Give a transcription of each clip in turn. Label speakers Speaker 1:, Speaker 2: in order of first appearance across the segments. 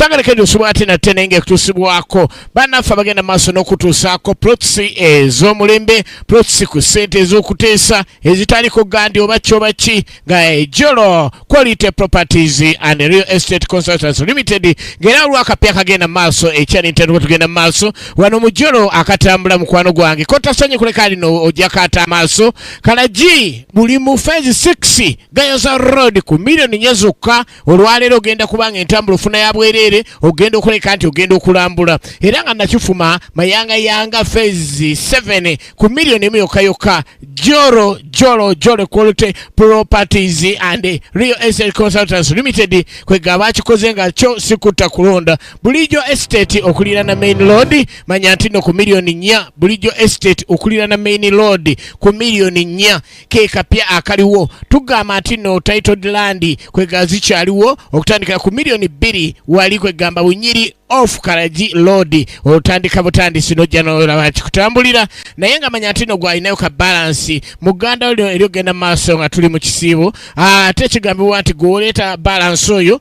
Speaker 1: Tangaleke dusubwate na tenenge kutusibwako banafa bagenda maaso n'okutuusaako proxy ez'omulembe proxy ku ssente ez'okuteesa ezitaliko gandi oba ki nga ejolo Quality Properties and Real Estate Consultants Limited ng'era olwakapya kagenda maaso ekyali ntendo tugenda maaso wano mu jolo akatambula mukwano gwange kotasanye kuleka lino ojja kata maaso kalagi buli mu phase 6 Gayoza Road ku milioni nyezukka olwaleero ogenda kubanga entambula ofuna ya bwerere ogenda okuleka nti ogenda okulambula era nga nakifuma mayanga phase 7 ku milioni yokka Joro Quality Properties and Real Estate Consultants Limited kwega bakikoze nga kyo sikutta kulonda bulijjo estate okulira na main road manya ntino ku milioni 4 bulijjo estate okulira na main road ku milioni 4 ke kapya akaliwo tugamba ntino titled land kwega zikyaliwo okutandika ku milioni 2 wali kwegamba bunyiri off Karaji Road otandika butandisi nojja n'olaba kikutambulira naye nga manya ntino gwalinayo ka balance muganda olyo eryogenda maaso nga tuli mu kisiibo ate kigambibwa nti gwoleeta balance oyo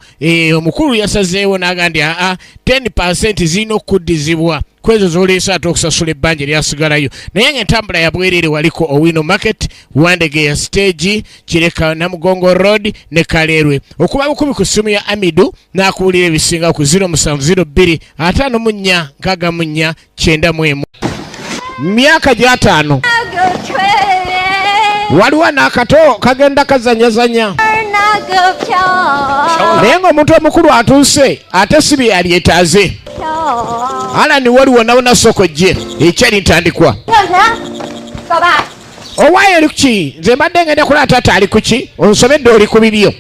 Speaker 1: omukulu yasazeewo n'agandi 10% zirina okuddizibwa kwezo zoleesa ate okusasula ebbanja lyasigalayo naye ng'entambula ya bwerere waliko Owino Market Wandegeya Stage Kireka Namugongo Road ne Kalerwe okuba bukumi ku ssimu ya Amidu n'akuwulira ebisinga ku 0702 54 64 91 myaka gya 5 waliwo n'akato kagenda kazanyazanya naye ng'omuntu omukulu atuuse ate sibi yalyetaaze ala ni waliwo nawona soko gye ekyali ntandikwa owaye oli kuki nze mbadde ngenda kula taata ali kuki onsobedde oli ku bibyo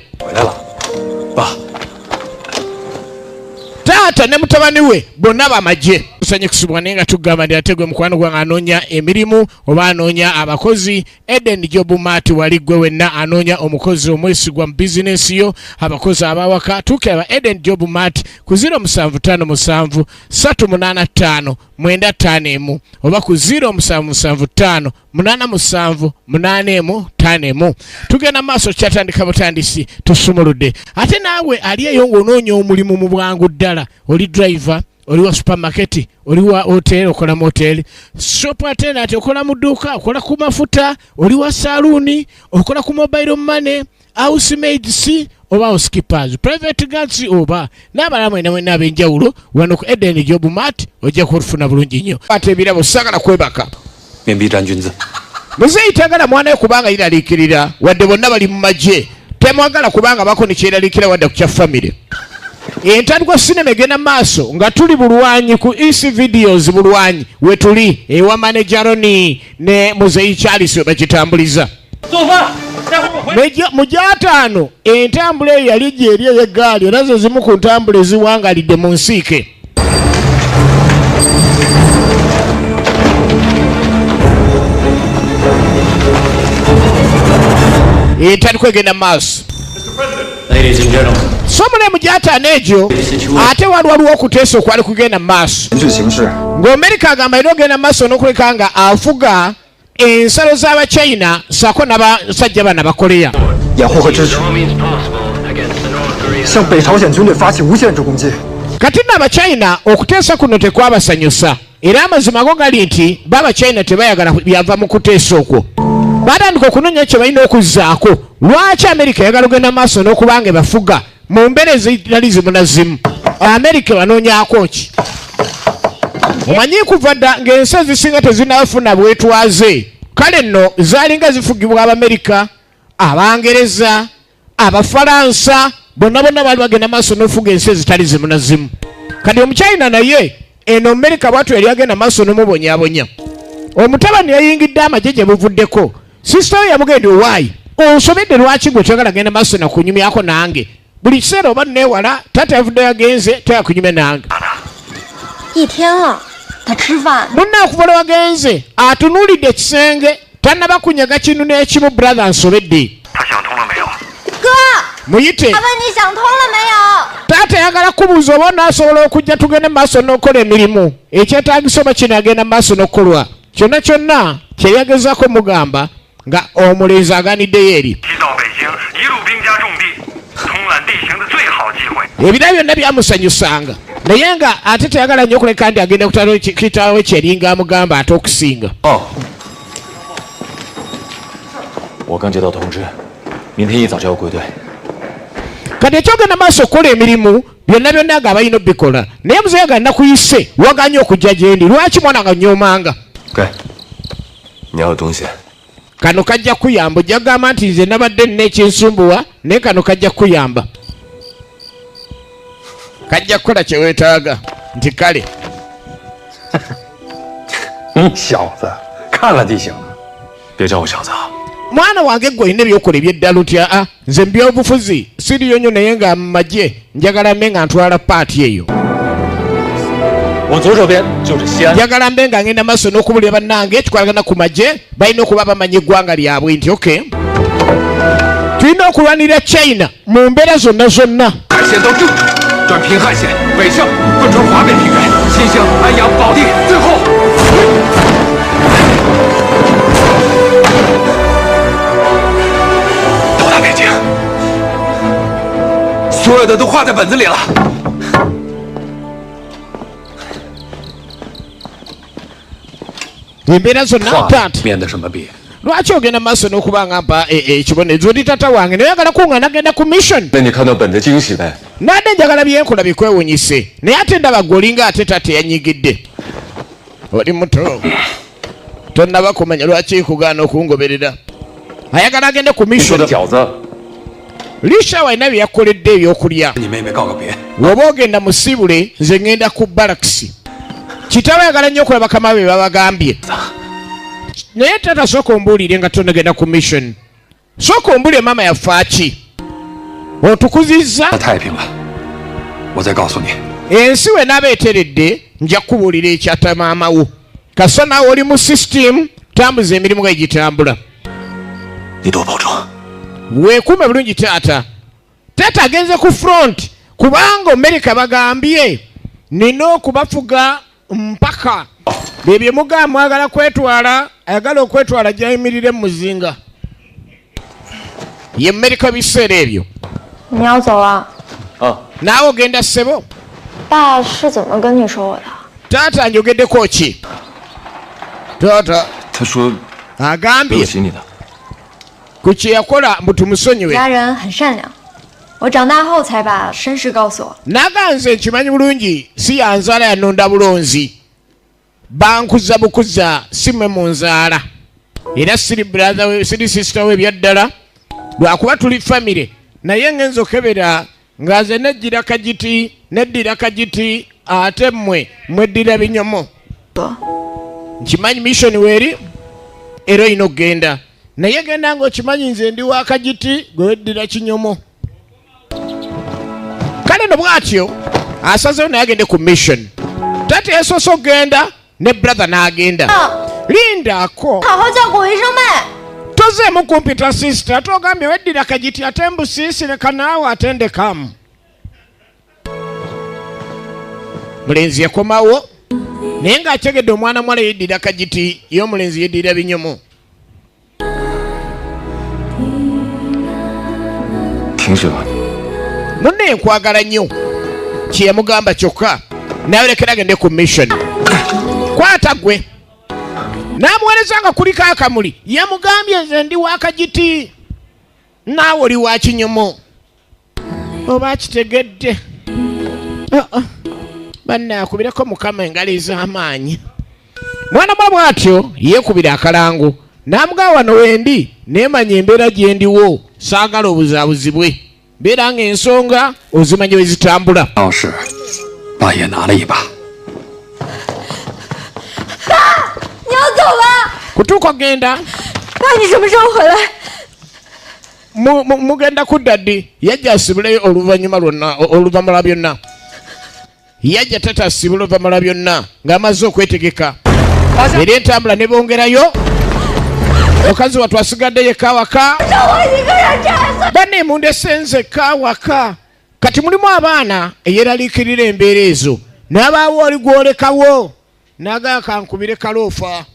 Speaker 1: taata ne mutabani we bonna bamagye tusanye kusubwa naye nga tugamba ndi ategwe mukwano gwange anoonya emirimu oba anoonya abakozi Eden Job Mart wali gwe wenna anoonya omukozi omwesigwa mu bizinesi yo abakozi abawaka tukeba Eden Job Mart ku 0757 385 951 oba ku 0775 877 851 tugenda maaso kyatandika butandisi tusumuludde ate naawe ali eyo ng'onoonya omulimu mu bwangu ddala oli driver oli wa supermarket oli wa hotel okola mu hotel shop attendant okola mu dduuka okola ku mafuta oli wa saloon okola ku mobile money housemaids oba housekeepers private guards oba n'abalamu enamwe ab'enjawulo wano ku Eden Job Mart ojja kufuna bulungi nnyo ate ebirabo sagala kwebaka muzeeyi tagala mwana we kubanga yiraliikirira wadde bonna bali mu magye temwagala kubanga bako nikyeraliikira wadde ku kya family entandikwa sinema egenda maaso nga tuli bulwanyi ku EC Videos bulwanyi wetuli ewa manageroni ne Muzeeyi Charles bakitambuliza mu gyataano entambula eyo yali gyeri ey'eggaali nazo zimu ku ntambula eziwangalidde mu nsiike entandikwa egenda maaso.
Speaker 2: Ladies and gentlemen.
Speaker 1: Somule mujataano egyo ate waliwo okuteesa okwali kugenda maaso ng'Amerika agamba era ogenda maaso n'okuleka nga afuga ensalo z'Abachina ssaako n'abasajja bana Bakoleya kati n'Abachina okuteesa kuno tekwabasanyusa era amazima go gali nti b'Abachina tebayagala byava mu kuteesa okwo batandika okunoonya kye balina okuzzaako lwaki Amerika yagala ogenda maaso n'okubanga bafuga mu mbeera ezitali zimu na zimu Amerika banoonyaako ki omanyi kuva dda ng'ensi ezisinga tezinafuna bwetwaze kale nno zaalinga zifugibwa Abamerika Abangereza Abafalansa bonna baali bagenda maaso n'ofuga ensi ezitali zimu na zimu kati Omuchina naye eno Amerika bwatu yali agenda maaso n'omubonyaabonya omutabani yayingidde amagye gye buvuddeko sisita we yamugenda owaayi onsobedde lwaki gwe toyagala genda maaso nakunyumyako nange buli kiseera oba neewala taata yavudde yagenze toyakunyume nange munna okuva lwe wagenze atunuulidde ekisenge tannaba kunyaga kinu n'ekimu brother nsobedde muyite taata yagala kubuuza oba onaasobola okujja tugende maaso n'okola emirimu ekyetaagisa oba kino agenda maaso n'okukolwa kyonna kyonna kye yagezaako mugamba nga omulenzi aganiddeyo eri ebira byonna byamusanyusanga naye nga ate teyagala nnyo okuleka ndi agenda kutalo kitaawe kyeringa amugamba ate okusinga.
Speaker 3: 我刚接到通知，明天一早就要归队。
Speaker 1: kati ekyogenda maaso okukola emirimu byonna byonna nga abalina obikola naye muzeeyi nga nakuyise waganya okujja gyendi lwaki mwana nga nyoomanga.
Speaker 3: 你要有东西。
Speaker 1: kano kajja kuyamba ojja kugamba nti nze nabadde nina ekinsumbuwa naye kano kajja kuyamba kajja kukola kye weetaaga nti kale.
Speaker 3: 小子，看了地形，别叫我小子啊。
Speaker 1: mwana wange gwe olina ebyokola ebyeddala otya nze mbyobufuzi siriyo nnyo naye nga mu magye njagala mbe nga ntwala paati eyo.
Speaker 3: 我左手边就是西安。
Speaker 1: njagala mbe nga ngenda maaso n'okubulira bannange ekikwatagana ku magye balina okuba bamanyi eggwanga lyabwe nti oke tulina okulwanira China mu mbeera zonna zonna.
Speaker 3: 海线到正处，转平汉线北上，贯穿华北平原，新乡、安阳、保定，最后。 到达北京，所有的都画在本子里了。
Speaker 1: embeera zonna taata
Speaker 3: 面的什么笔？
Speaker 1: lwaki ogenda maaso n'okuba nga mpa ekibonerezo oli tata wange naye oyagala kuŋŋaana agenda ku mission.
Speaker 3: 那你看到本的惊喜呗？
Speaker 1: nadde njagala byenkola bikwewunyise naye ate ndaba gwe olinga ate tate yanyigidde oli muto tonnaba kumanya lwaki kugaana okungoberera ayagala agende ku mission.
Speaker 3: 饺子，
Speaker 1: lisha walina bye yakoledde ebyokulya
Speaker 3: 你妹妹告个别。
Speaker 1: woba ogenda mu sibule nze ngenda ku barakisi kitaba ayagala nnyo okulaba bakama be babagambye naye tata sooka ombuulire nga tonagenda ku mission sooka ombuulire maama yafaaki otukuzizza
Speaker 3: 那太平了，我再告诉你，
Speaker 1: ensi we naaba eteredde nja kubuulira ekyata maama wo kasa naawe oli mu system tambuza emirimu nga egitambula
Speaker 3: 你多保重。
Speaker 1: weekuume bulungi taata taata agenze ku front kubanga Amerika bagambye nina okubafuga mpaka bebye mugamba mwagala kwetwala ayagala okwetwala gyayimirire mu muzinga ye Amerika biseera ebyo.
Speaker 4: 你要走了？
Speaker 1: naawe ogenda ssebo
Speaker 4: 爸是怎么跟你说我的？
Speaker 1: taata njogeddeko ki taata
Speaker 3: 他说对不
Speaker 1: agambye
Speaker 3: 起你的。
Speaker 1: ku kye yakola mbu tumusonyiwe
Speaker 4: 家人很善良，我长大后才把身世告诉我。
Speaker 1: naganze nkimanyi bulungi si yanzaala yanonda bulonzi bankuza bukuza si mwe mu nzaala era siri brother we siri sister we byaddala lwakuba tuli famire naye ngenza okebera nga nze neddira kagiti ate mmwe mweddira binyomo nkimanyi mission weeri era olina okgenda naye genda ng'okimanyi nze ndi wa kagiti gwe weddira kinyomo kale no bwatyo asazeewo naye agende ku mission tate yasoose okgenda ne brother n'agenda lindako
Speaker 4: 好好叫我一声妹。
Speaker 1: tozeemu kumpita sister ate ogambye weddira kagiti ate mbusiisireka naawe atendekamu mulenzi yakomawo naye ng'akyegedde omwana muwala yeddira kagiti ye omulenzi yeddira binyomo
Speaker 3: 挺喜欢你。
Speaker 1: munne nkwagala nnyo kye yamugamba kyokka nawe lekera agende ku mission kwata gwe n'amuweereza nga kuliko akamuli yamugambye nze ndi wa kagiti naawe oli wa kinyomo oba akitegedde banne akubireko mukama engalo ez'amaanyi mwana mwa bw'atyo yeekubira akalango n'amugamba wano wendi neemanya embeera gye ndiwo saagala obuzaabuzibwe mbeera ng'ensonga ozimanyi we zitambula
Speaker 3: 当时，爸也拿了一把。
Speaker 4: 你要走了？
Speaker 1: kutuuka genda
Speaker 4: 爸，你什么时候回来？
Speaker 1: mugenda kudda ddi yajja asibuleyo oluvamala byonna yajja tata asibula oluvamala byonna ng'amaze okwetegeka era entambula ne bongerayo omukazi wattu asigadde yekka waka banne emundese nzekka waka kati mulimu abaana eyeraliikirira embeera ezo n'abaawo oli gwolekawo n'agaya kankubire kaloofa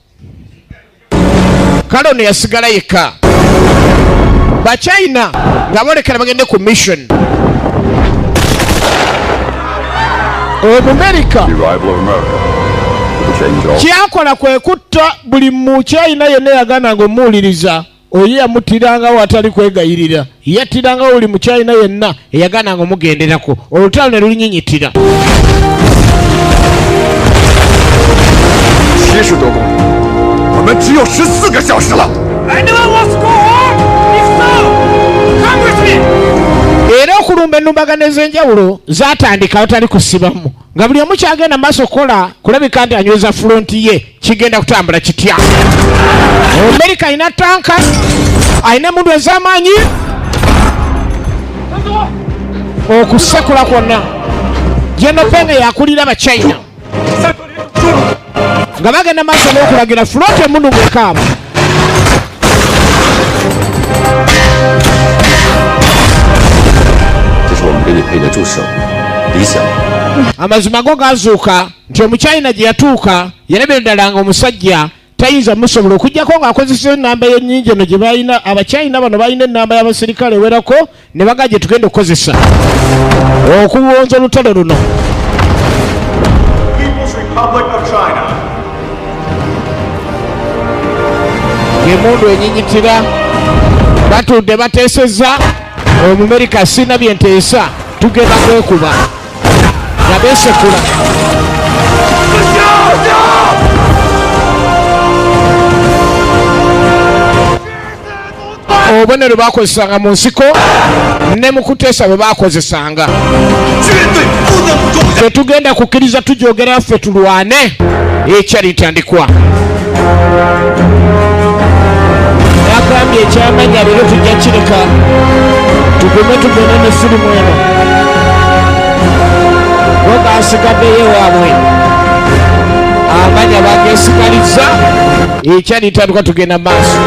Speaker 1: kale ono yasigala yekka ba China nga bolekera bagende ku mission. America kyakola kwe kutta buli mu China yenna yagana ng'omuwuliriza oyo yamutiranga watali kwegayirira yattiranga oli mu China yenna eyagana ng'omugenderako olutalo ne lulinyinyitira.
Speaker 3: 70多公里，我们只有14个小时了。Anyone wants to go home? If so, come with me.
Speaker 1: Era okulumba ennumbagano ez'enjawulo zaatandika awatali kusibamu nga buli omu kyagenda maaso kola kulabika nti anyweza fulonti ye kigenda kutambula kitya. Amerika alina tanka alina emundu ez'amaanyi okusekula kwonna. Jenopenge yakulira aba China nga bagenda maaso n'okulagira fulonti emundu ng'ekaamu. Amazima go gazuuka nti omuchina gye yatuuka yalabira ddala nga omusajja tayinza musobola okujjako ng'akozesa ennamba y'ennyingi eno gye balina abachina bano balina ennamba y'abasirikale ewerako ne baga gye tugenda okukozesa okuwonza olutalo luno. Emundu enyinyitira batudde bateesezza Omumerika sina byenteesa tugenda kwekuba nga beesekula. Obubonero bakozesanga mu nsiko ne mu kuteesa bwe bakozesanga. Tetugenda kukkiriza tujogera ffe tulwane ekyalitandikwa. Yagambye ekyamanya leero tujja kireka tugume tugende ne firimu eno goga asigaddeyo waabwe amanya bageesigaliza ekyalitandikwa tugenda maaso.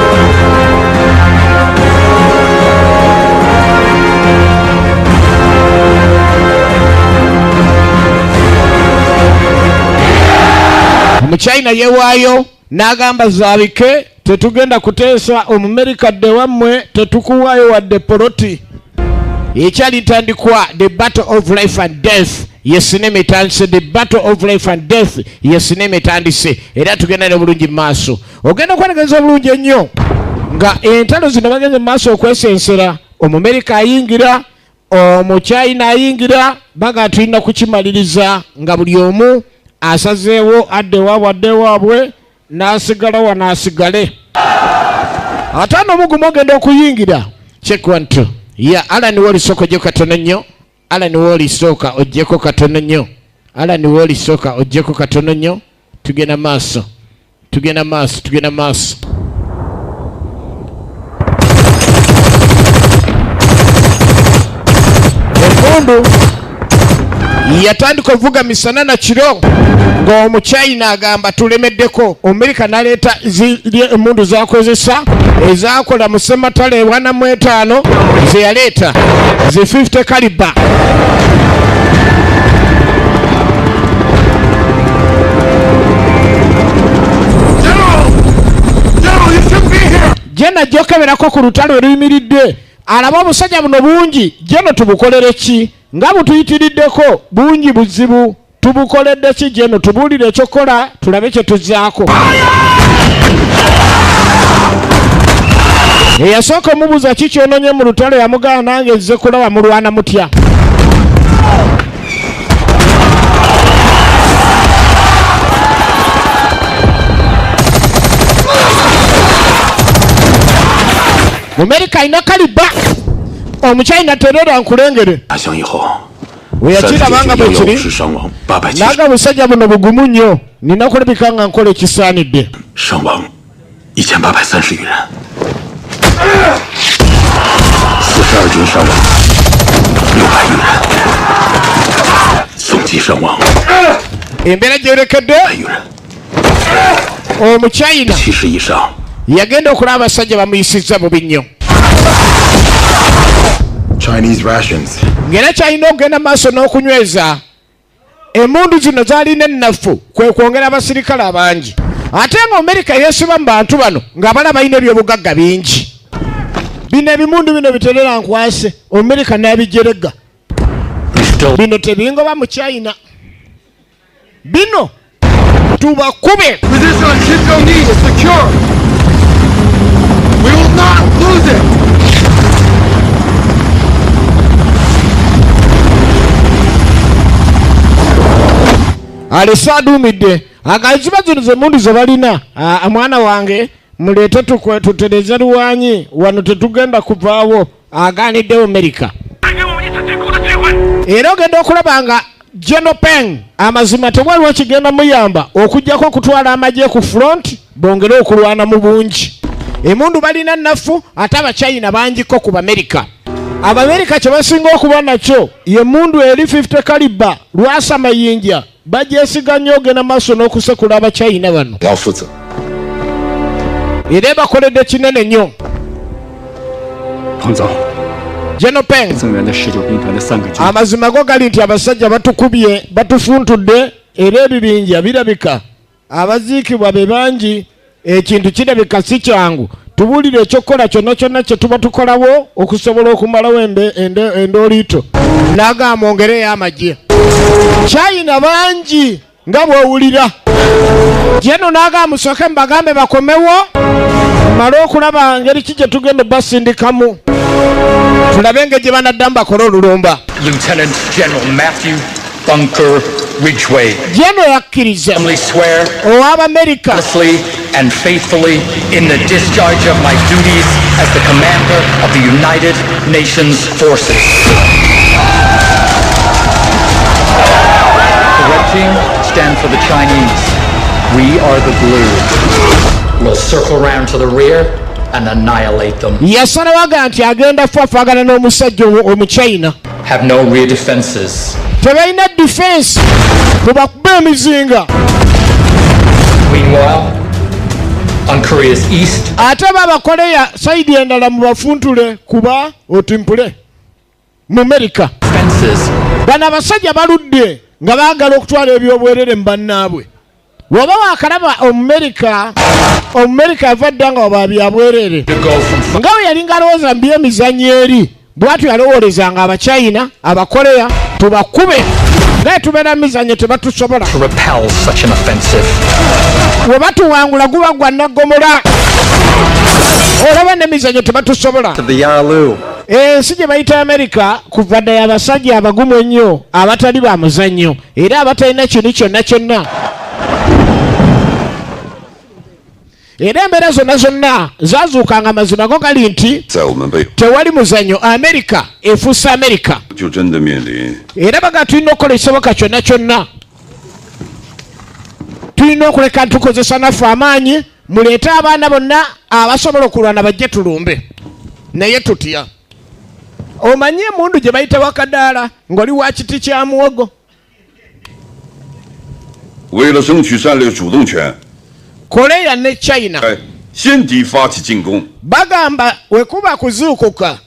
Speaker 1: Omuchina yeewaayo n'agamba zaabike tetugenda kuteesa Omumerika dde wammwe tetukuwaayo wadde poloti. Ekyalitandikwa the battle of life and death yesinema etandise. The battle of life and death yesinema etandise era tugenda ne bulungi maaso. Ogenda okwetegereza obulungi ennyo nga entalo zino bagenze maaso okwesensera. Omumerika ayingira, Omuchina ayingira, baga tulina kukimaliriza nga buli omu asazeewo adde waabwe n'asigala wanaasigale. Ataano omugumu ogenda okuyingira. Check 1 2. Ya Alan Wall soko je katono nnyo. Alan Wall soka ojjeko katono nnyo. Alan Wall soka ojjeko katono nnyo. Tugenda maaso. Tugenda maaso. Tugenda maaso. Emundu yatandika okuvuga misana na kiro ng'Omuchina agamba tulemeddeko. Omumerika n'aleeta emundu zakozesa ezakola mu Ssematalo 45 ze yaleeta zi 50 caliber. Jena jokeberako ku lutalo eruyimiridde alaba obusajja buno bungi jeno tubukolere ki nga butuyitiriddeko bungi buzibu tubukoledde ki jeno tubuulire ekyokola tulabe kye tuzzaako. Eyasooka omubuuza ki kyononye mu lutalo yamugamba nange nze kulaba mulwana mutya. Mumerika alina kaliba. Omuchina terera nkulengere. Weyakirabanga bwe kiri naga busajja buno bugumu nnyo nina kulabika nga nkola ekisaanidde.
Speaker 3: 1830余人，42军伤亡600余人，总计伤亡。
Speaker 1: Embeera gyerekedde Omuchina
Speaker 3: 70以上。
Speaker 1: yagenda okulaba abasajja bamuyisizza bubi nnyo.
Speaker 3: Chinese rations.
Speaker 1: Ngera China ogenda maaso n'okunyweza emundu zino zaalina ennafu kwe kwongera abasirikale abangi. Ate nga Amerika yeesiba mu bantu bano ng'abalaba balina ebyobugagga bingi. bino ebimundu bino biterera nkwase America n'abijerega bino tebingoba mu China bino tubakube.
Speaker 3: Position on Jingo knee is secure. We will not lose it.
Speaker 1: alisadumidde agaziba zino zemundu zebalina mwana wange mulete tutereze luwanyi wano tetugenda kuvaawo aganiddewo America era ogenda okulaba nga General Peng amazima tewaliwo kigenda muyamba okujjako okutwala amagye ku front bongere okulwana mu bungi emundu balina nnafu ate abachina bangiko ku America. Abamerika kye basinga okuba nakyo ye mundu eri 50 kaliba lwasa mayinja bagyesiga nnyo ogenda maaso n'okusekula abachina bano era bakoledde kinene nnyo. General Peng amazima go gali nti abasajja batukubye batufuntudde era ebibinja birabika abaziikibwa be bangi ekintu kirabika si kyangu tubulire ekyokukola kyonna kyonna kye tuba tukolawo okusobola okumalawo endooliito n'agamba ongereyo amagye China bangi nga bw'owulira jeno n'agamba musooke mbagambe bakomewo male okulaba ngeri ki gye tugenda basindikamu tulabe nga gye banaddamu bakole olulumba.
Speaker 2: Lieutenant General Matthew Bunker Ridgway.
Speaker 1: Jeno yakkiriza ow'Amerika
Speaker 2: and faithfully in the discharge of my duties as the commander of the United Nations Forces. The red team stand for the Chinese. We are the blue. We'll circle around to the rear and annihilate them.
Speaker 1: Yasalawaga nti agenda fafagana n'omusajja omuchina.
Speaker 2: Have no rear defenses.
Speaker 1: Tebalina defense. Mubakuba emizinga.
Speaker 2: Meanwhile, on Korea's east,
Speaker 1: ate babakoleya saidi endala mubafuntule kuba otimpule mu America. Bano abasajja baludde nga baagala okutwala ebyobwerere mu bannaabwe. Woba wakalaba Omumerika avadde nga oba byabwerere nga we yalinga alowooza mbi emizannyo eri bw'atyo yalowoolezanga abachina abakoleya tubakube naye tubeera mizannyo tebatusobola we batuwangula guba gwa naggomola olaba n'emizannyo tebatusobola. Ensi gye bayita America kuva ddala abasajja abagumu ennyo abatali ba muzannyo era abatalina kintu kyonna kyonna era embeera zonna zonna zazuukanga amazima go gali nti tewali muzannyo America efuuse America era baga tulina okukola ekisoboka kyonna kyonna tulina okuleka tukozesa naffe amaanyi muleete abaana bonna abasobola okulwana bajje tulumbe naye tutya omanyi emundu gye bayita wakadaala ng'oli wa kiti kya muwogo.
Speaker 3: 为了争取战略主动权，
Speaker 1: Korea ne China
Speaker 3: 先敌发起进攻。
Speaker 1: bagamba wekuba kuzuukuka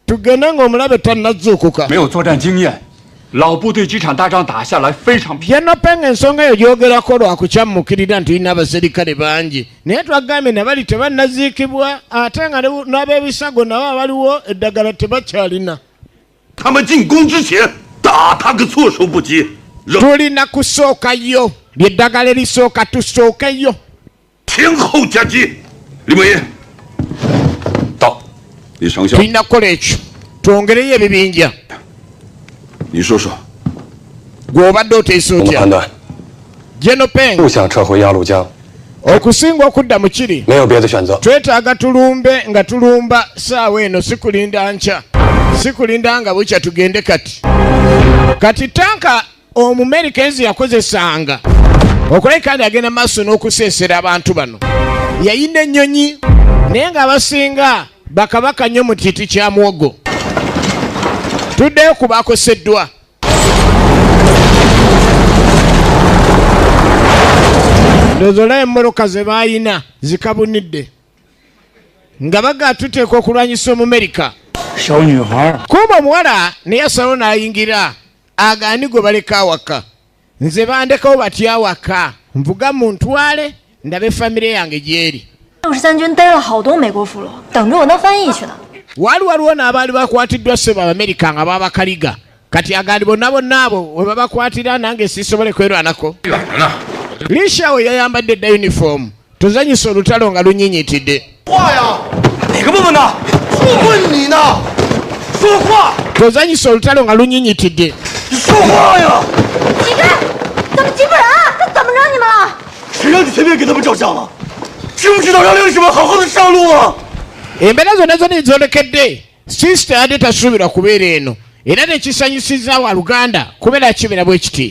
Speaker 1: tugende ng'omulabe tannazuukuka.
Speaker 5: 没有作战经验，老部队几场大仗打下来非常疲。
Speaker 1: Jeno Peng ensonga eyo gyogerako lwakukyamukirira nti tulina abaserikale bangi naye twagambye ne bali tebannaziikibwa ate nga n'ab'ebisago nabo abaliwo eddagala tebakyalina.
Speaker 3: 他们进攻之前，打他个措手不及。
Speaker 1: tulina kusookayo lyeddagala erisooka tusookeyo
Speaker 3: 前后夹击。李梦言，到，你上校，
Speaker 1: tulina kukola ekyo twongereyo ebibinja.
Speaker 3: 你说说，
Speaker 1: gw'obadde oteesa otya Jeno Peng
Speaker 6: 不想撤回鸭绿江，
Speaker 1: okusinga okudda mu kiri
Speaker 6: 没有别的选择。
Speaker 1: twetaaga tulumbe nga tulumba saawa eno sikulinda nkya sikulinda nga bukya tugende kati tanka Omumerikezi yakozesanga okuleka kandi agenda maaso n'okuseesera abantu bano yayina ennyonyi naye ng'abasinga bakabaka nnyo mu kiti kya muwogo tuddeyo ku baakoseddwa. Ndowooza emmoloka ze baayina zikabunidde nga baga tuteekwa okulwanyisa Omumerika. Kuba omuwala naye asalawo n'ayingira agani gwe baleka awaka nze bandekawo batya awaka nvuga mu ntwale ndabe famire yange gyeri.
Speaker 4: 63军逮了好多美国俘虏，等着我当翻译去呢。
Speaker 1: waliwo n'abaali bakwatiddwa ssebo Abamerika nga babakaliga kati agalibo nabo we babakwatira nange sisobole kwerwanako. Lishawo yayambadde edda uniform tozanyisa olutalo nga lunyinyitidde. Tozanyisa olutalo nga lunyinyitidde. Embeera zonna zolekedde sister yadde tasuubirwa kubeera eno era nekisanyusiza wa Luganda kubeera kibeera bwe kiti.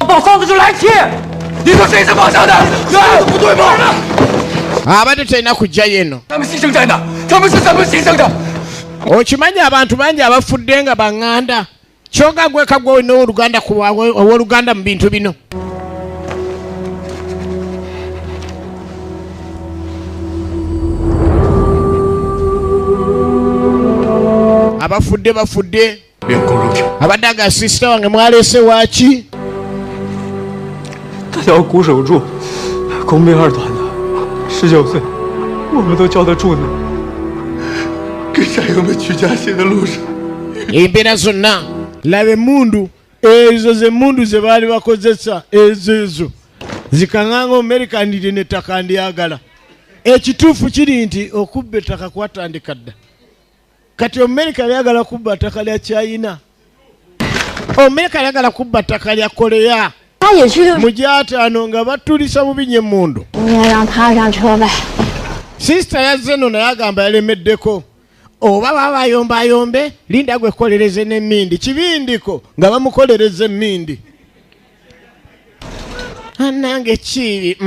Speaker 1: Abadde talina kujjayo eno. Okimanyi abantu bangi abafudde nga baŋŋanda kyonga gweka gwe n'Oluganda ow'Oluganda mu bintu bino. Bafudde abadde aga sister wange mwaleese waaki?
Speaker 7: 他叫谷守柱，工兵二团的，19岁，我们都叫得住呢。
Speaker 3: 跟战友们去加血的路上，
Speaker 1: Embeera zonna laba emmundu ezo z'emmundu ze baali bakozesa ezo zikaŋŋanga Omumerikandire n'ettaka ndyagala. Ekituufu kiri nti okubba ettaka kwatandika dda. Kati Omumerika lyagala kubba ttaka lya China. Omumerika lyagala kubba ttaka lya Korea. Mujaataano nga batulisa bubi nnyo emmundu. Sister yazze eno naye agamba yalemeddeko. Oba babayombayombe linda gwe kolereze n'emmindi kibindiko nga bamukolereza emmindi. Anange kibi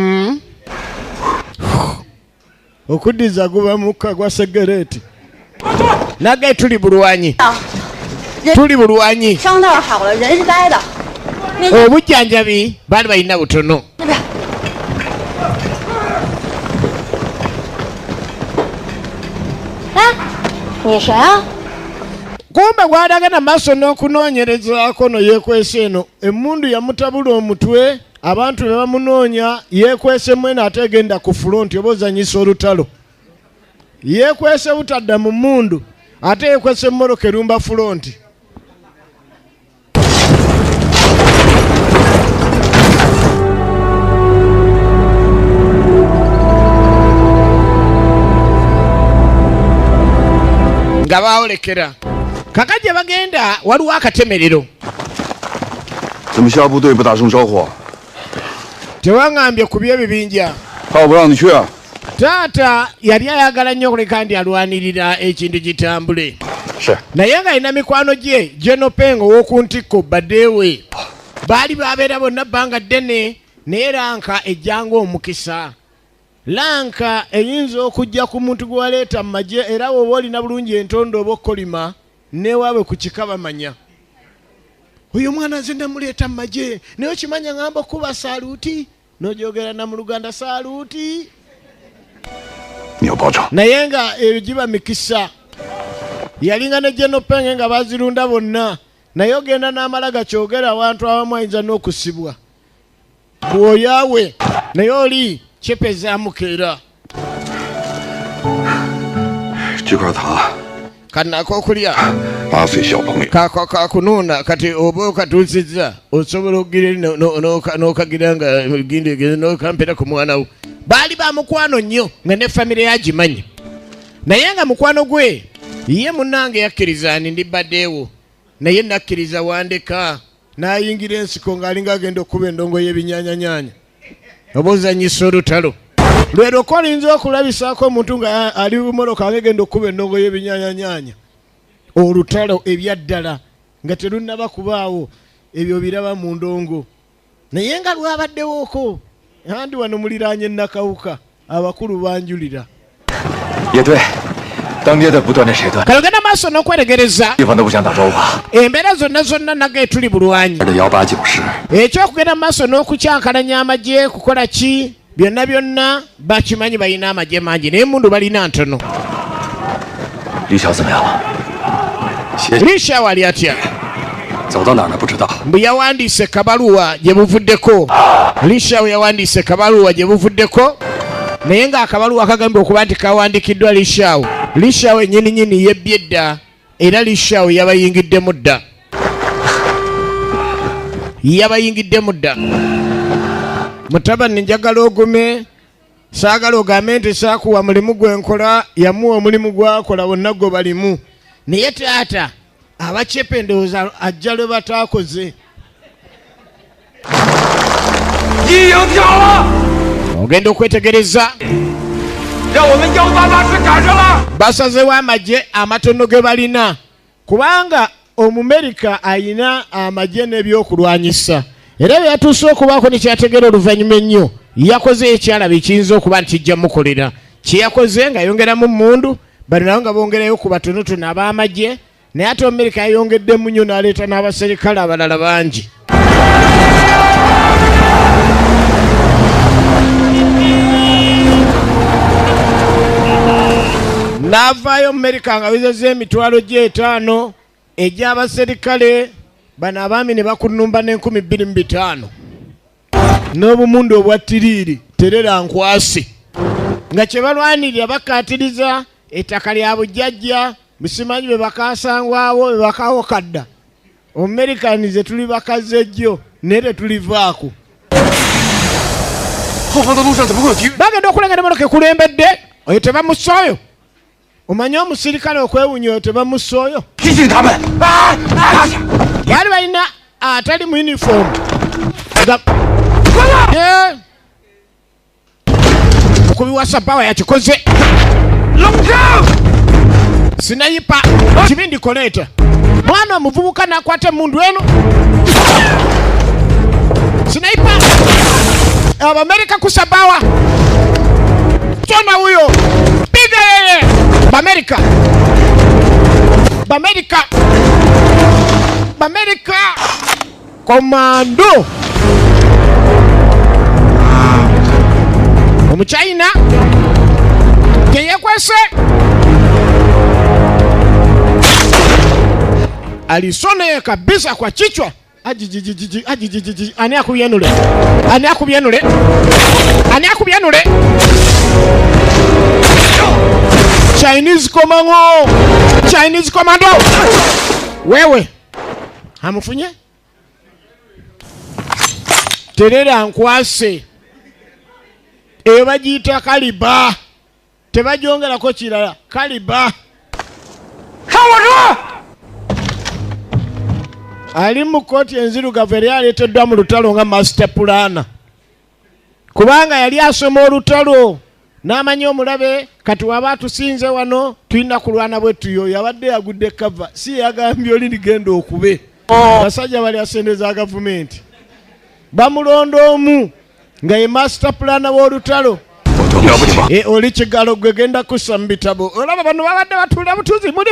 Speaker 1: okuddiza guba mukka gwa segereti. Nage tuli bulwanyi. Obujjanjabi baali balina butono. Kumbe gwadagana maaso n'okunoonyerezaako no yeekwese eno emmundu yamutabula omutwe abantu be bamunoonya yeekwese mwene ate egenda ku fulonti oba ozanyisa olutalo. Yeekwese butadda mu mmundu ate yeekwese mmoloka erumba fulonti. Nga baolekera kakajja bagenda waliwo akatemerero.
Speaker 6: 怎么下部队不打声招呼？
Speaker 1: Tewaŋŋambye ku by'ebibinja.
Speaker 6: 怕不让你去啊？
Speaker 1: Taata yali ayagala nnyo okuleka ndi alwanirira ekintu gitambule.
Speaker 6: 是。
Speaker 1: Naye ng'alina mikwano gye General Peng ow'oku ntikko baddeewe. Baali babeera bonna bbanga ddene naye lanka ejjanga omukisa. Lanka eyinza okujja ku muntu gwe waleeta mu magye era bw'oba olina bulungi entondo oba okkolima newaabwe ku kika bamanya. Oyo mwana nze namuleeta mu magye naye okimanya ngamba okuba saaluuti n'ogyogera na mu Luganda saaluuti.
Speaker 6: 你有保障。
Speaker 1: Naye nga eyo giba mikisa. Yalinga ne General Peng nga bazirunda bonna naye ogenda n'amala gakyogera abantu abamu ayinza n'okusibwa. Bw'oyaawe naye oli kyepezaamu keera.
Speaker 6: 这块塔
Speaker 1: Kanako okulya
Speaker 6: 8岁小朋友
Speaker 1: kakunuuna kati oba okatuusizza osobola okugira n'okagira nga gindi n'okampera ku mwana wo. Baali ba mukwano nnyo nga ne famire yagimanyi. Naye nga mukwano gwe ye munnange yakkiriza ndi baddeewo naye nakkiriza wandeka n'ayingira ensiko ng'alinga agenda okuba endongo y'ebinyaanyanyaanya oba ozanyisa olutalo. Lwero ko olinza okulabisaako omuntu nga ali bumoloka ng'egenda okuba endongo y'ebinyaanyanyaanya. Olutalo ebyaddala nga terunnaba kubaawo ebyo biraba mu ndongo. Naye nga lwabaddewooko andi wano muliraanye Nakawuka abakulu banjulira.
Speaker 7: 也对，当爹的不断着谁断，
Speaker 1: Kalogenda maaso n'okweregereza
Speaker 7: 地方都不想打招呼吧？
Speaker 1: embeera zonna nage tuli bulwanyi.
Speaker 7: 的189师，
Speaker 1: Ekyokugenda maaso n'okukyankalanya amagye kukola ki byonna bakimanyi balina amagye mangi naye emmundu balina ntono.
Speaker 7: 李晓怎么样了？
Speaker 1: Lisha wali atya?
Speaker 7: 走到哪儿了不知道。
Speaker 1: Mbu yawandiise kabaluwa gye buvuddeko. Lisha we yawandiise kabaluwa gye buvuddeko naye ng'akabaluwa kagambye okuba nti kawandikiddwa Lishawo. Lishawo ennyininyini yebbye edda era Lishao yabayingiddemu dda. Yabayingiddemu dda. Mutabani njagala ogume. Saagala ogambe nti saakuwa mulimu gwenkola yamuwa omulimu gwakola bonna gwe balimu. Naye taata abacepe ndowooza ajja lwe bataakoze. Ogenda okwetegereza. Basazewo amagye amatono ge balina kubanga Omumerika ayina amagye n'ebyokulwanyisa era bwe yatuuse okubaako ne kyategeera oluvannyuma ennyo yakoze ekyalaba ekiyinza okuba nti kijja mukolera kye yakoze nga yongeramu mundu bano nabo nga bongerayo ku batonotono ab'amagye naye ate Omumerika yayongeddemu nnyo n'aleeta n'abaserikale abalala bangi. N'avaayo Omumerika nga bizezza emitwalo gye 5 egy'abaserikale bano abaami ne bakunumba n'25,000 n'obumundu obwa tiriiri terera nkwasi nga kye balwanirira bakkaatiriza ettaka lya bujjajja musimanyi be bakaasangwawo be bakaawo kadda Omumerikanize tuli bakaze jjo naye tetulivaako. Bagenda okulengera emmotoka ekulembedde oyo tebamusooyo. Omanyi omusirikale okwewunya oyo tebamusooyo. Baali balina atali mu uniform. Okubiwasa pawa yakikoze. Sinayipa kibindi koleeta. Mwana omuvubuka n'akwata emundu eno. Sinayipa Abamerika kusabawa. Tona huyo. Piga yeye. Bamerika. Bamerika. Bamerika. Komando. Omuchina. Yeyekwese. Alisone kabisa kwa kichwa. Ajijijiji. Ani akubyenule. Ani akubyenule. Ani akubyenule. Chinese commando. Chinese commando. Wewe. Hamufunye? Terera nkwase. Eyo bagiyita kaliba. Tebajongera kirala. Kaliba. Kawadwa! Ali mu kkooti enzirugavu yali aleeteddwa mu lutalo nga master plan. Kubanga yali asoma olutalo n'amanya omulabe kati waba atusinze wano tulina kulwana bwetu yo yabadde yagudde kava si yagambye oli ligenda okube. Basajja bali asendeza gavumenti bamulonda omu nga ye master plan w'olutalo. Oli kigalo gwe genda kussa mu bitabo. Olaba bano babadde batulira butuzi muli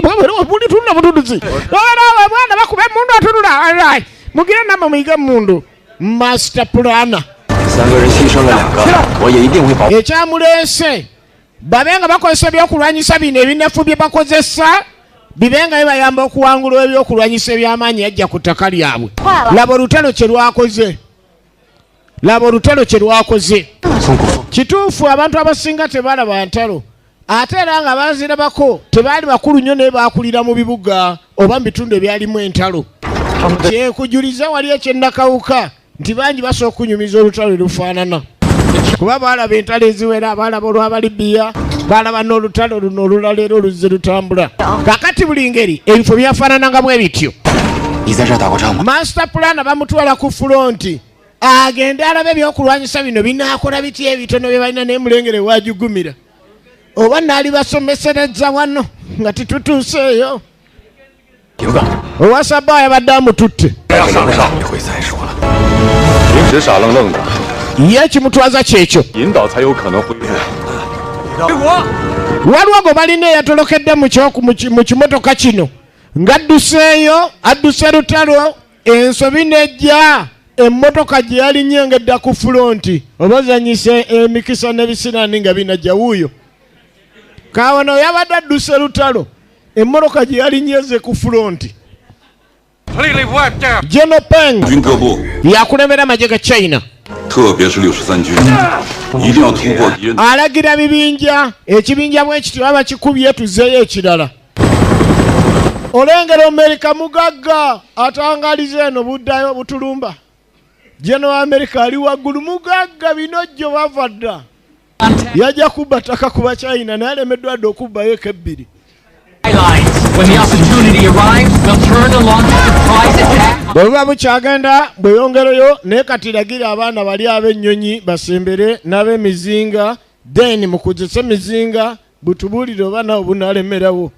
Speaker 1: tulina butuzi. Olaba bwana bakube mundu atulula. Mugire namwe muyiga mundu. Master plan. Ekyamuleese babenga bakozesa ebyokulwanyisa bino ebinafu bye bakozesa bibenga bibayamba okuwangula ebyokulwanyisa eby'amaanyi yajja ku ttaka lyabwe. Laba olutalo kye lwakoze. Laba olutalo kye lwakoze. Kituufu abantu abasinga tebalaba ntalo ate era nga bazirabako tebaali bakulu nnyo naye baakulira mu bibuga oba mu bitundu ebyalimu entalo. Kyekujuliza wali ekyennakawuka nti bangi basooka okunyumiza olutalo lufaanana kuba baalaba entalo eziwera baalaba olwaba Libya baalaba n'olutalo luno olulala era oluzze lutambula. Kakati buli ngeri ebifo byafaanananga bwe bityo. Master plan bamutwala ku fulonti agende alabe ebyokulwanyisa bino binaakola biti ebitono bye balina naye mulengere wajugumira oba naali basomesereza wano nga titutuuseeyo. Owasaba yabadde amututte ye ekimutwaza kyekyo. Waliwo gwe balina eyatolokedde mu kimotoka kino ng'adduseeyo adduse lutalo ensobi nejja emmotoka gye yalinnya ng'edda ku fulonti obazanyise emikisa n'ebisiraani nga binajja wuuyo. Kaawano yabadde adduse lutalo emmotoka gye yalinyeze ku fulonti. General Peng yakulembera amagye ga China. Alagira bibinja ekibinja bwe kityo aba kikubye tuzeeyo ekirala. olengera Amerika mugagga atangaliza eno buddayo butulumba. General America ali waggulu mugagga binojjo bavadda. Yajja kubba ttaka kuba China naye alemeddwa dde okubbayo ekebbiri.
Speaker 2: When the opportunity arrives, they'll turn and launch a surprise attack.
Speaker 1: Bwe bukyagenda bweyongereyo naye kati lagira abaana bali ab'ennyonyi basembere n'ab'emizinga then mukozese mizinga butubuulire oba nawo bunaalemerawo.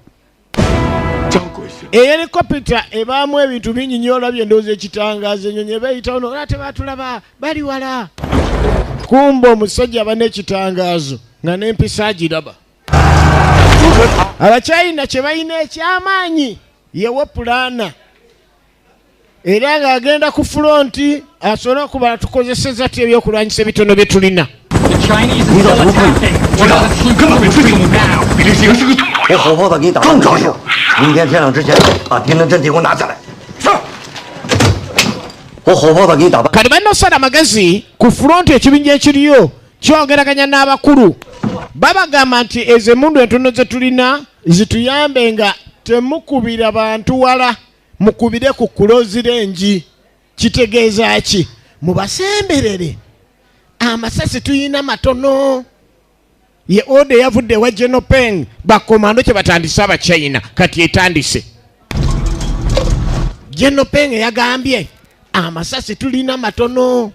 Speaker 1: Helikopita ebaamu ebintu bingi nnyo olabye endowooza ekitangaazo ennyonyi ebeeyitawo nola tebaatulaba bali wala. Kumba omusajja aba n'ekitangaazo nga n'empisa agiraba. Abachina kye balina ekyamaanyi yewe pulaana era ng'agenda ku fulonti asobole okubala tukozeseza ty ebyokulwanyisa ebitono bye tulina.
Speaker 2: The Chinese are still attacking. What are the troops retreating now?
Speaker 8: 我火炮弹给你打更着手，明天天亮之前把敌人阵地给我拿下来。是。我火炮弹给你打败。
Speaker 1: Kati balina osala amagezi ku fulonti ekibinja ekiriyo kyogeraganya n'abakulu. Babagamba nti ezo emmundu entono ze tulina zituyambe nga temukubira bantu wala mukubire ku kulozirengi. Kitegeeza ki? Mubasemberere amasasi tuyina matono. Ye ode yavudde wa General Peng bakomando kye batandise Abachina kati etandise. General Peng yagambye amasasi tulina matono.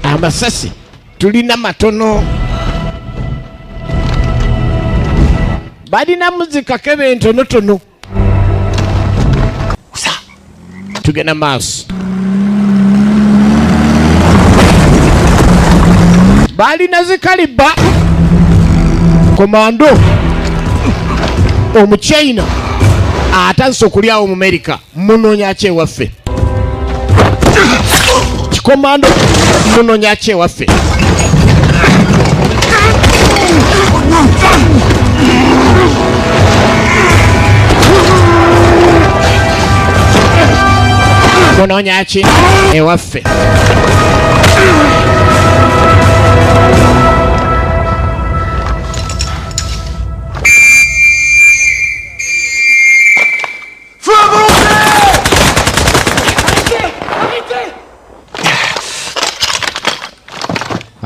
Speaker 1: Amasasi tulina matono. Balina muzika kebe ntonotono. Tugenda maaso. Balina zikaliba. Komando Omuchina atandise okulyawo mu America munoonya ki ewaffe. Kikomando munoonya ki ewaffe. Munoonya ki ewaffe.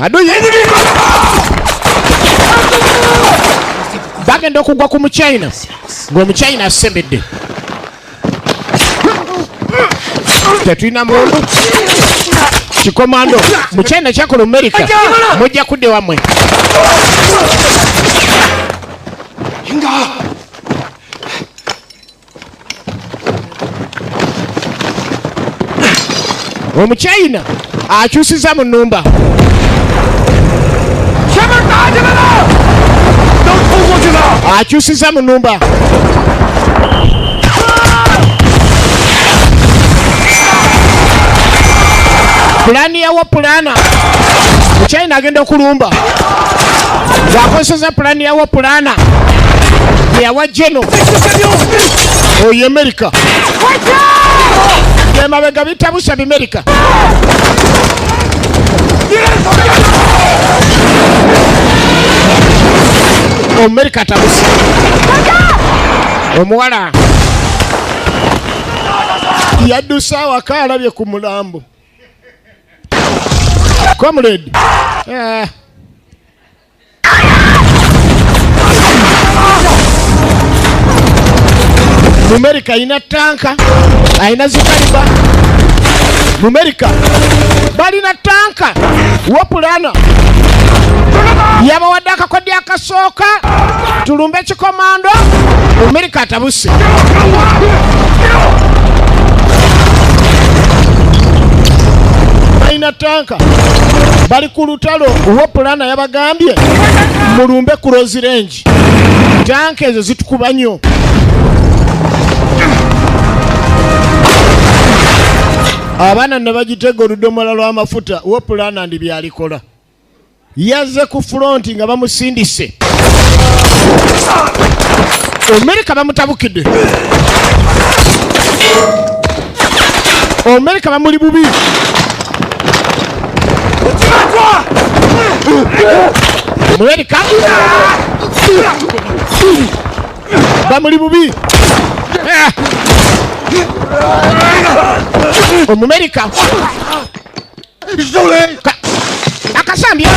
Speaker 1: Adui bagenda okugwa ku Muchina ng'Omuchina asembedde. Tetulina mundu kikomando Muchina kyakola America mujja kudde wamwe. Omuchina akyusiza mu nnumba. Akyusiza mu nnumba. Pulani yawa pulana. Muchina agenda okulumba. Ng'akozeseza pulani yawa pulana. Yawa Jeno. Oyo America. Yemabega bitabusa America. America tabusa. Omuwala yaddusa waka alabye ku mulambo. Comrade. America ina tanka, aina zikaliba. America balina tanka wopulana. Yaba wadaka kodi akasooka tulumbe kikomando. America atabuse. Balina tanka bali ku lutalo wopulana yabagambye mulumbe ku Rose Range. Tanka ezo zitukuba nnyo. Abaana ne bagitega oludomola lw'amafuta wopulana ndi byalikola. Yazze ku front nga bamusindise. America bamutabukidde. America bamuli bubi. America bamuli bubi America akasambi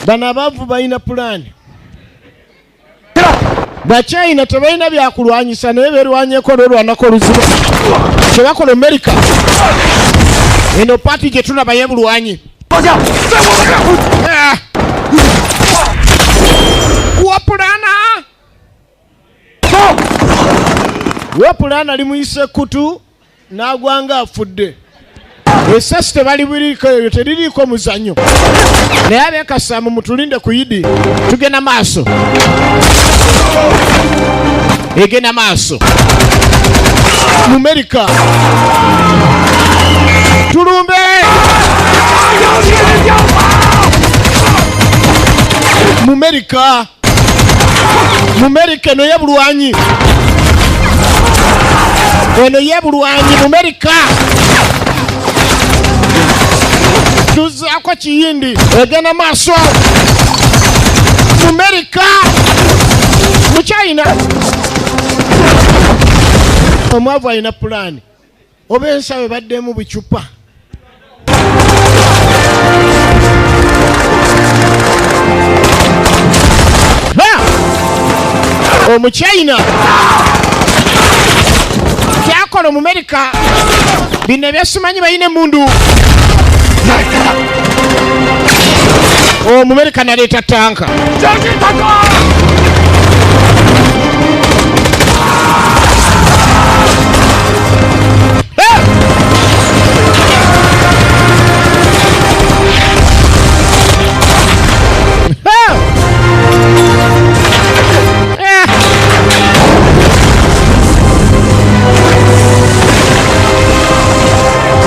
Speaker 1: bana abavu balina pulani Bachina tebalina byakulwanyisa naye berwanyeko lolwanako oluzibu kyebakola America eno pati gye tulaba yebulwanyi wapulana limuyise kutu n'agwanga afudde esasi teririiko muzanyo naye abekasaamu mutulinde ku Idi tugenda maaso egenda maaso mu America tulumbe mu America eno yebulwanyi mu America tuzaako kiyindi egenda maaso mu America mu China omwavu alina pulani oba ensawe baddemu bucupa Omuchina kyakola mu America bino ebyasimanyi balina emundu mu America naleeta tanka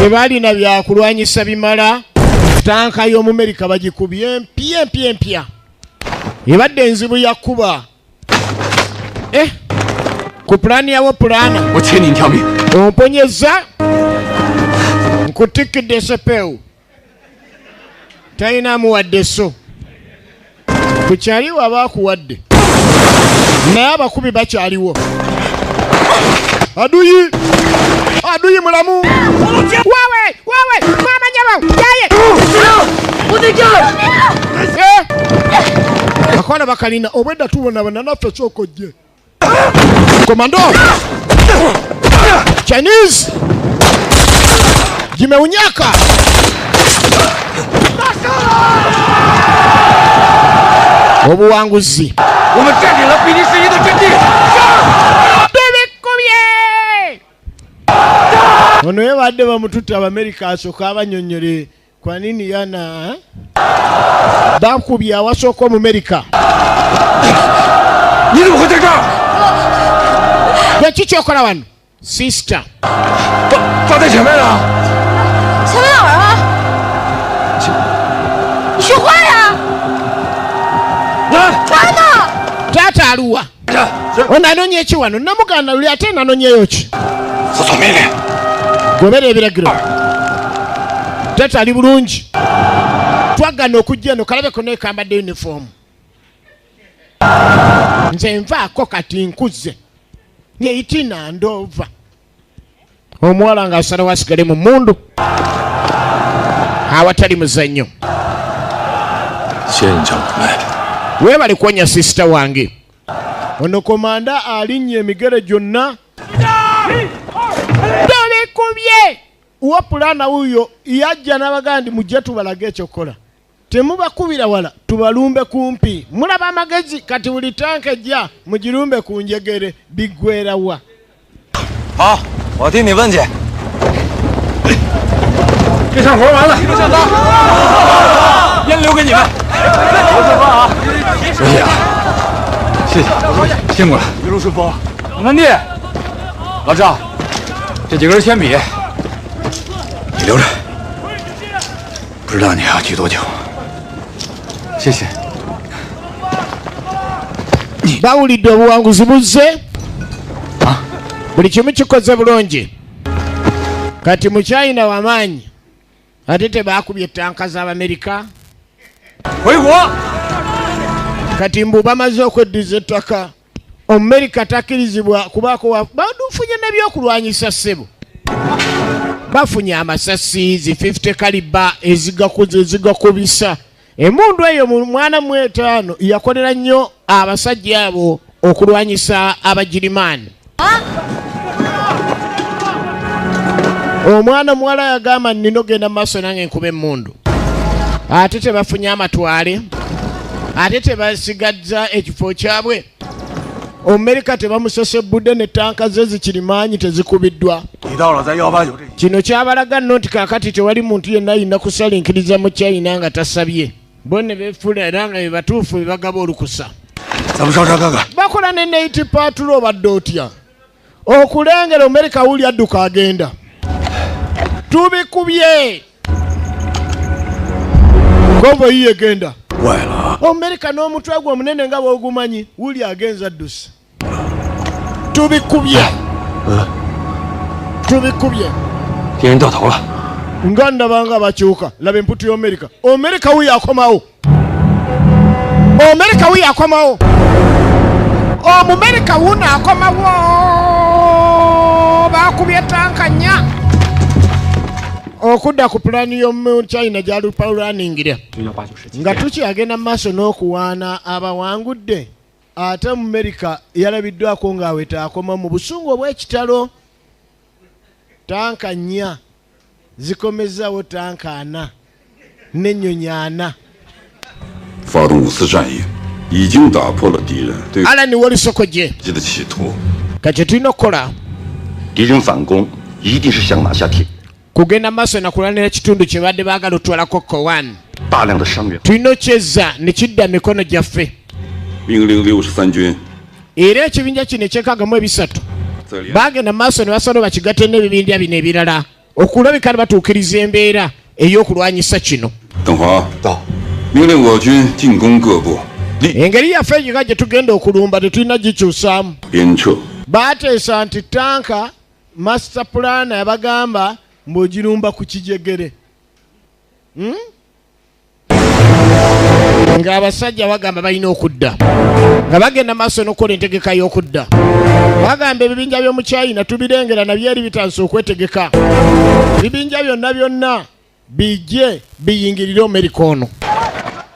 Speaker 1: tebalina byakulwanyisa bimala tanka y'omu America bagikubye empya ebadde enzibu yakuba ku pulani yawo pulana omponyeza nkutikidde sepewu talina amuwadde so kukyaliwo abaakuwadde naye abakubi bakyaliwo aduyi mulamu wawe mama nyabo yaye akola bakalina obwedda tubona bana naffe kyokojje komando Chinese jimeunyaka obuwanguzi ono yebadde bamututta Abamerika asooka abanyonyole kwa nini yana bakubye awasooka mu America Kiki kyokola wano sister tata aluwa onanonye eki wano namuganda luli ate nanonyeyo ki gobera ebiragiro tata ali bulungi twagana okujja eno kalabeko nekambadde uniform nze nvaako kati nkuze nyeyitina ndova omuwala nga asala wasigale mu mundu awatali muzannyo weebali kuwonya sisita wange ono komanda alinnye emigere gyonna tobikubye wapulana wuyo yajja n'abagandi mujje tubalage ekyokola temubakubira wala tubalumbe kumpi mulaba amagezi kati buli tanka ejja mugirumbe ku njegere bigwerawa
Speaker 7: 好，我替你问去。
Speaker 5: 这场活完了，上刀，烟留给你们。刘顺风啊，谢谢啊，谢谢，辛苦了。一路顺风。南弟，老赵，这几根铅笔你留着，不知道你还要举多久。谢谢。
Speaker 1: bawulidde obuwanguzi buzze buli kimu kikoze bulungi kati mu China wamaanyi ate tebakubye ettanka z'Abamerika.
Speaker 3: 回国。
Speaker 1: kati mbu bamaze okweddiza ettaka Omumerika takkirizibwa kubaako bafunye n'ebyokulwanyisa ssebo. Bafunye amasasi zi 50 kaliba ezigakubisa. Emundu eyo mu mwana mu 5 yakolera nnyo abasajja abo okulwanyisa Abagirimaani. Omwana muwala yagamba nnina ogenda mu maaso nange nkube emmundu. Ate tebafunye amatwale. Ate tebasigadza ekifo kyabwe. Omumerika tebamusesebudde ne tanka ze zikirimaanyi tezikubiddwa. Kino kyabalaga nno nti kaakati tewali muntu yenna ayina kusalinkiriza mu China nga tasabye. Bo ne beefula era nga be batuufu be bagaba olukusa. Bakola ne Native Patrol obadde otya. Okulengera Omumerika wuli adduka agenda. Tubikubye. Konvo yiye egenda. Omumerika n'omutwe gwe omunene nga bw'ogumanyi wuli agenza addusa. Tubikubye. Tubikubye. Nga ndabanga bakyuka laba emputu y'Omumerika. Omumerika wuyi akomawo. Omumerika wuyi akomawo. Omumerika wuno akomawo. Bakubye tanka nnya. Okudda ku pulaani y'omu China gy'alupalaningira nga tukyagenda mu maaso n'okuwaana abawangudde ate Omumerika yalabiddwako ng'aweta akoma mu busungu obw'ekitalo. Tanka nnya zikomezzawo tanka 4 n'ennyonyi 4.
Speaker 6: 发动5次战役，已经打破了敌人对
Speaker 1: Alani Wolisokoje
Speaker 6: 击的企图。
Speaker 1: kati tulina okukola
Speaker 8: 敌人反攻一定是想拿下铁。
Speaker 1: kugenda maaso na kulwanira kitundu kye badde baagala otwalako Kowan.
Speaker 8: 大量的伤员。
Speaker 1: tulina okyezza ne kidda mikono gyaffe.
Speaker 6: 命令63军
Speaker 1: era ekibinja kino eky'630 bagenda maaso ne basala bakigatte n'ebibinja bino ebirala okulabika ne batuukiriza embeera ey'okulwanyisa kino.
Speaker 6: 邓华到，命令我军进攻各部，
Speaker 1: engeri yaffe egiga gye tugenda okulumba tetulina gikyusaamu.
Speaker 6: 鞭策
Speaker 1: baateesa nti tanka master plan yabagamba mb'ogirumba ku kijegere. Ng'abasajja bagamba balina okudda nga bagenda maaso n'okukola entegeka y'okudda. Bagamba ebibinja by'omu China tubirengera nabyo eri bitandise okwetegeka. Ebibinja byonna bijje biyingirire Omumerika ono.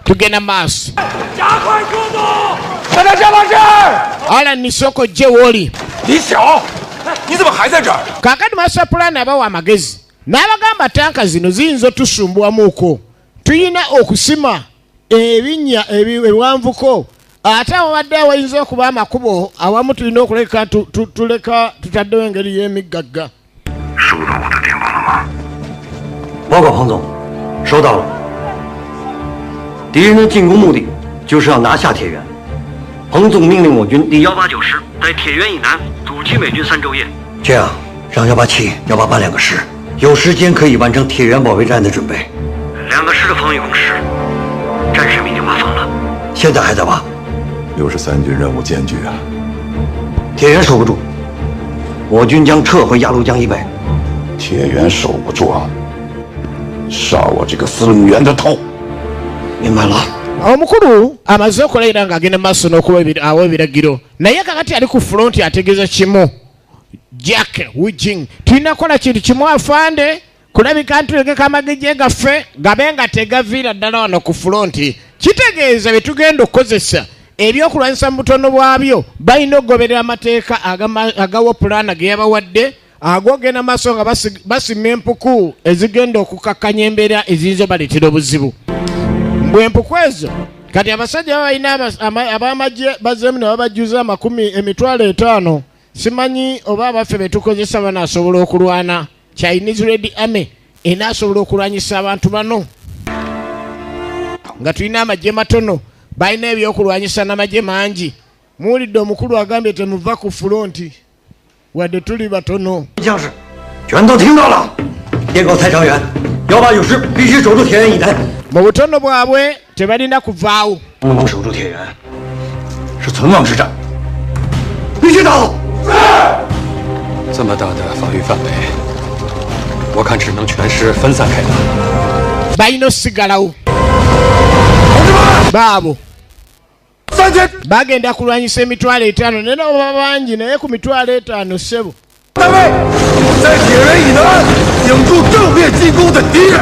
Speaker 1: Tugenda maaso. Alani Soko je woli.
Speaker 3: 李晓，你怎么还在这儿？
Speaker 1: Kakati master plan abawa amagezi. N'abagamba tanka zino ziyinza otusumbuwamuuko. Tuyina okusima ebinnya ebiwanvuko. Ate abadde awayinza okuba amakubo awamu tulina okuleka tutaddewo engeri y'emigagga.
Speaker 8: 收到我的电报了吗？报告彭总，收到了。敌人的进攻目的就是要拿下铁原。彭总命令我军第189师在铁原以南阻击美军3昼夜，这样让187、188两个师有时间可以完成铁原保卫战的准备。2个师的防御工事，战士们已经挖方了，现在还在挖。
Speaker 6: 63军任务艰巨啊！
Speaker 8: 铁原守不住，我军将撤回鸭绿江以北。
Speaker 6: 铁原守不住啊！杀我这个司令员的头！
Speaker 8: 明白了。
Speaker 1: Omukulu amaze okulayira ng'agenda maaso n'okuwa ebiragiro naye kakati ali ku front ategeeza kimu. Jack Wujing tulina kukola kintu kimu afande kulabika ntulegeka amagejje gaffe gabe nga tegaviira ddala wano ku front. Kitegeeza bye tugenda okukozesa ebyokulwanyisa mu butono bwabyo balina okugoberera amateeka agawa pulaana ge yabawadde agogenda maaso nga basima empuku ezigenda okukakkanya embeera eziyinza obaleetera obuzibu. Mbwe empuku ezo kati abasajja balina ab'amagye bazzeemu ne babajjuza emitwalo 5. Simanyi oba abaffe be tukozesa banaasobola okulwana. Chinese Red Army enaasobola okulwanyisa abantu bano nga tulina amagye matono balina ebyokulwanyisa n'amagye mangi. Muwulidde omukulu agambye temuva ku fulonti wadde tuli batono.
Speaker 8: 将士全都听到了，电告蔡长远，189师必须守住铁原以南。
Speaker 1: mu butono bwabwe tebalina kuvaawo.
Speaker 8: 不能守住铁原，是存亡之战，必须打好。
Speaker 7: 这么大的防御范围，我看只能全师分散开打。
Speaker 1: balina osigalawo baabo bagenda kulwanyisa emitwalo 5 naye nabo baba bangi naye ku mitwalo 5 ssebo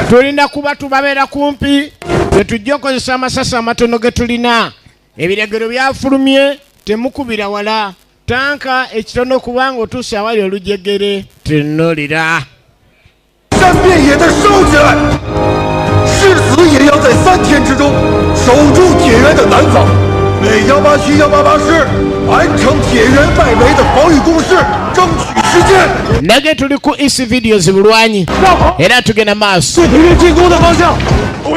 Speaker 1: tulina kuba tubabeera kumpi tetujja okozesa amasasi amatono ge tulina ebiregero byafulumye temukubira wala tanka ekitono kubanga otuuse awali olujegere tenolira
Speaker 3: 战变也得收起来，誓死也要在3天之中守住铁原的南方，为187、188师完成铁原外围的防御工事争取时间。
Speaker 1: nage tuli ku isi videos bulwanyi era tugenda maaso
Speaker 3: 对铁原进攻的方向。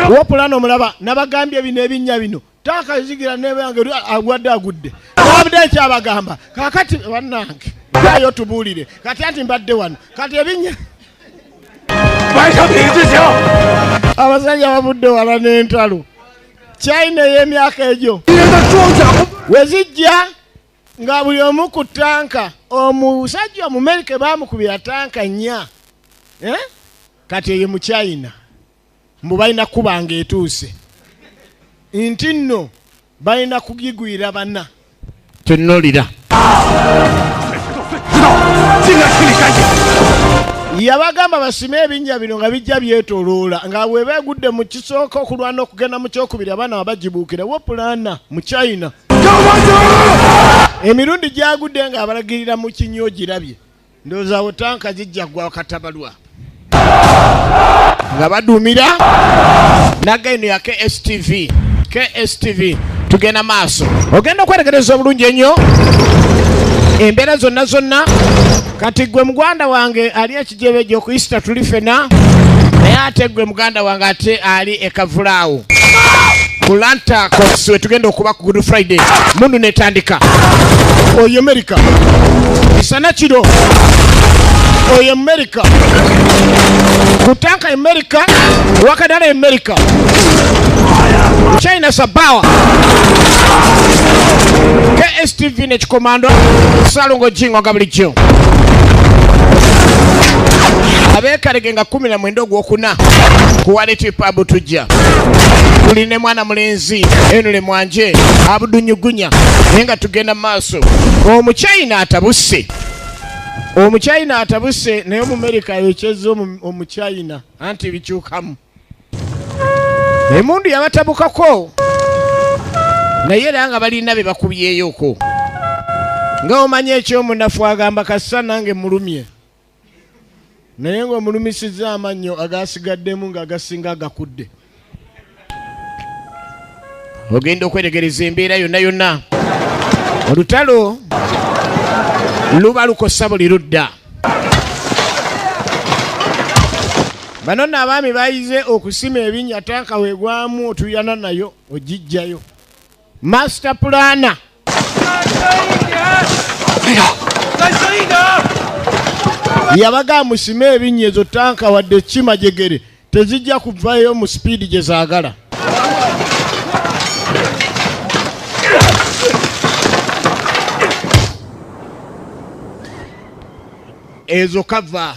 Speaker 1: wopulano omulaba nabagambye bino ebinnya bino tanka zigira nebange agwadde agudde abadde ekyabagamba kakati bannange ayo tubuulire kati anti mbadde wano kati ebinnya
Speaker 3: 完成品质行。
Speaker 1: abasajja bavudde wala n'entalo China ey'emyaka egyo
Speaker 3: 敌人的装甲
Speaker 1: wezijja nga buli omu ku tanka omusajja omumerike baamukubira tanka 4 kati eyo mu China mbu balina kubanga etuuse nti nno balina kugigwira bana tenolira
Speaker 3: 知道，尽量清理干净。
Speaker 1: yabagamba basime ebinnya bino nga bijja byetoloola nga bwe beegudde mu kisooka okulwana okugenda mu kyokubiri abaana babagibuukira wopulana mu China emirundi gyagudde nga abalagirira mu kinyo girabye ndowooza awo tanka zijja gwa katabalwa nga baduumira nagga eno ya KSTV tugenda maaso ogenda okweregereza obulungi ennyo embeera zonna kati gwe muganda wange ali ekijebe ku Easter tuli fena naye ate gwe muganda wange ate ali ekavulaawo ku Lanta Cox we tugenda okuba ku Good Friday mundu netandika oyo America isana kiro oyo America kutanka America wakadala America China sabawa KSTV ne chikomando Salongo Jingo gabulijjo abekalege nga 17 gwokuna kuwaleti pabu tujja tuline mwana mulenzi enule mwanje abudunyugunya nenga tugenda maaso omuchina atabuse naye mu America yechezo omuchina anti bichukamu emundu yabatabukako naye era nga balina be bakubyeyoko nga omanye ekyomunafu agamba kassa nange mulumye naye nga omulumisiza amannyo agasigaddemu nga agasinga agakudde ogenda okweregereza embeera yonna olutalo luba lukosa buli ludda bano nno abaami bayize okusima ebinnya tanka weegwamu otuyana nayo ogijjayo master plana yabaga musime ebinnya ezo tanka wadde kimajegere tezijja kuvayo mu speed gye zaagala ezo kava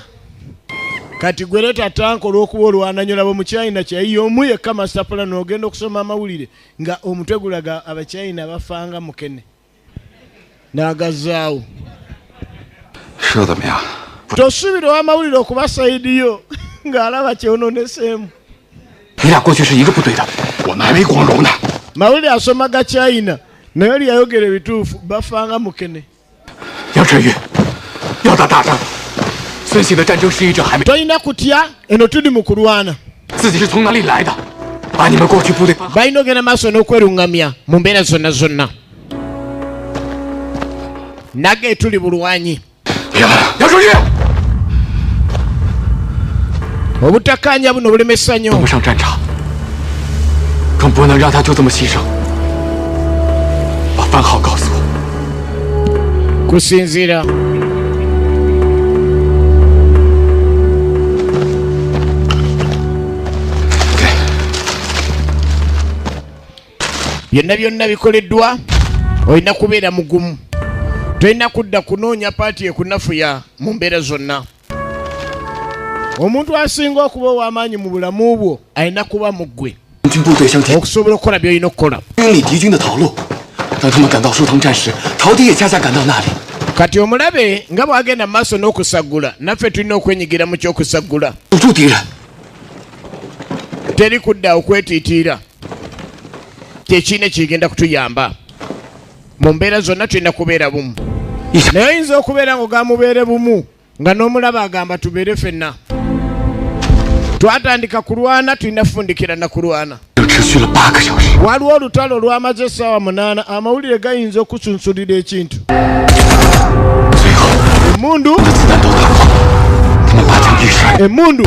Speaker 1: kati gwereta tanka olw'okuba olwananyola bo mu China kyayiyo omu yekka master plan ogenda okusoma amawulire nga omutwe gulaga abachina bafanga mukene n'agazaawo
Speaker 6: 说怎么样？
Speaker 1: tosubira amawulire okuba saidiyo ng'alaba kyononeseemu
Speaker 3: 你俩过去是一个部队的，我们还没光荣呢。
Speaker 1: mawulire asoma ga China naye oli yayogera ebituufu bafanga mukene
Speaker 3: 杨晨玉要打大仗，孙系的战争失意者还没，
Speaker 1: tolina kutya eno tuli mu kulwana
Speaker 3: 自己是从哪里来的？把你们过去部队
Speaker 1: balina ogenda maaso n'okwerungamya mu mbeera zonna nage tuli bulwanyi
Speaker 3: 杨晨玉
Speaker 1: obutakkaanya buno bulemesa
Speaker 3: 不
Speaker 1: nnyo
Speaker 3: 上战场，更不能让他就这么牺牲。把番号告诉我。
Speaker 1: kusinziira byonna bikoleddwa olina kubeera mugumu tolina kudda kunoonya paati ekunafuya mu mbeera zonna omuntu asinga okuba ow'amaanyi mu bulamu bwo alina kuba mu ggwe
Speaker 3: 军部队向前
Speaker 1: okusobola okukola by'olina okukola
Speaker 3: 清理敌军的逃路。当他们赶到树塘站时，陶迪也恰恰赶到那里。
Speaker 1: kati omulabe nga bw'agenda mu maaso n'okusagula naffe tulina okwenyigira mu ky'okusagula
Speaker 3: 堵住敌人，
Speaker 1: teri kudda okwetiitiira kyekiina kigenda kutuyamba mu mbeera zonna tulina kubeera bumu naye oyinza okubeera ng'ogamubeere bumu nga n'omulaba agamba tubeere ffenna twatandika kulwana tulina fundikira na kulwana
Speaker 3: 又持续了8个小时。
Speaker 1: waliwo olutalo olwamaze essaawa 8 amawulire gayinza okusunsulira ekintu
Speaker 3: 最后，
Speaker 1: emundu
Speaker 3: 子弹都打光，他们把枪一甩，
Speaker 1: emundu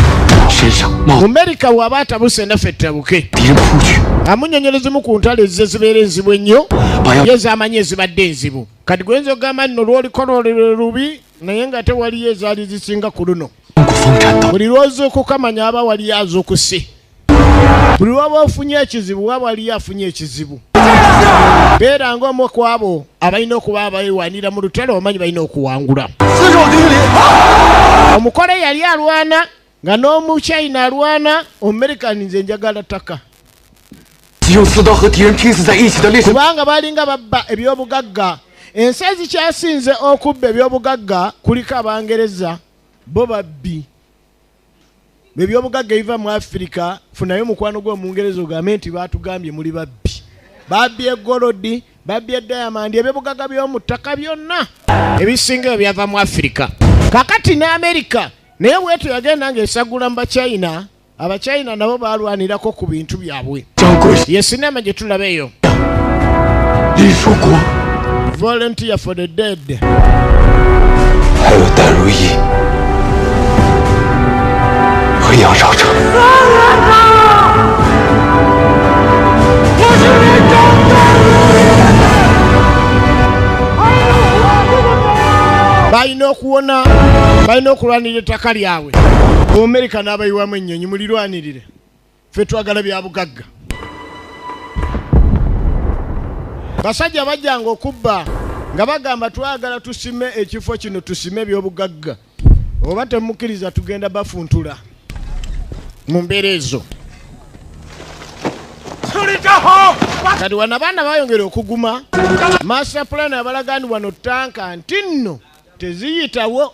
Speaker 3: 身上帽
Speaker 1: mu merika bw'aba atabuse naffe ttabuke
Speaker 3: 敌人扑去，
Speaker 1: amunyonyolezimu ku ntalo ezize zibeera enzibu ennyo
Speaker 3: 把要
Speaker 1: ye z'amanyi ezibadde enzibu kati gwenza ogamba nno lw'olikola olwo lubi naye nga tewaliyo ezaali zisinga ku luno
Speaker 3: 蒙古风战斗，
Speaker 1: buli lw'ozuukuka manya aba waliyo azuukuse buli lwaba ofunye ekizibu waba waliyo afunye ekizibu beera ng'omu ku abo abalina okuba abeewanira mu lutalo omanyi balina okuwangula
Speaker 3: 死守敌里。
Speaker 1: omukole yali alwana nga n'omuchina alwana omumerikani nze njagala ttaka
Speaker 3: 用刺刀和敌人拼死在一起的烈士，
Speaker 1: kubanga balinga babba ebyobugagga ensi ezikyasinze okubba ebyobugagga kuliko abangereza bo babbi ebyobugagga ebiva mu afirika funayo mukwano gw'omungereza ogambe nti baatugambye muli babbi babbye egolodi babbye dayamandi ebyobugagga by'omu ttaka byonna ebisinga ebyo byava mu afirika kakati ne amerika naye bwetu yagenda ng'esagula mu bachina abachina nabo balwanirako ku bintu byabwe
Speaker 3: 张贵
Speaker 1: ye sinema gye tulaba eyo
Speaker 3: 李树国，
Speaker 1: volunteer for the dead
Speaker 3: 还有戴如意和杨少成。
Speaker 1: balina okuwona balina okulwanirira ettaka lyabwe omumerika n'abayiwamu ennyonyi mulirwanirire ffe twagala bya bugagga basajja bajjanga okubba nga bagamba twagala tusime ekifo kino tusime ebyobugagga oba temukkiriza tugenda bafuntula mu mbeera ezo kati wano abaana bayongera okuguma master plan abalagandi wano tanka nti nno teziyitawo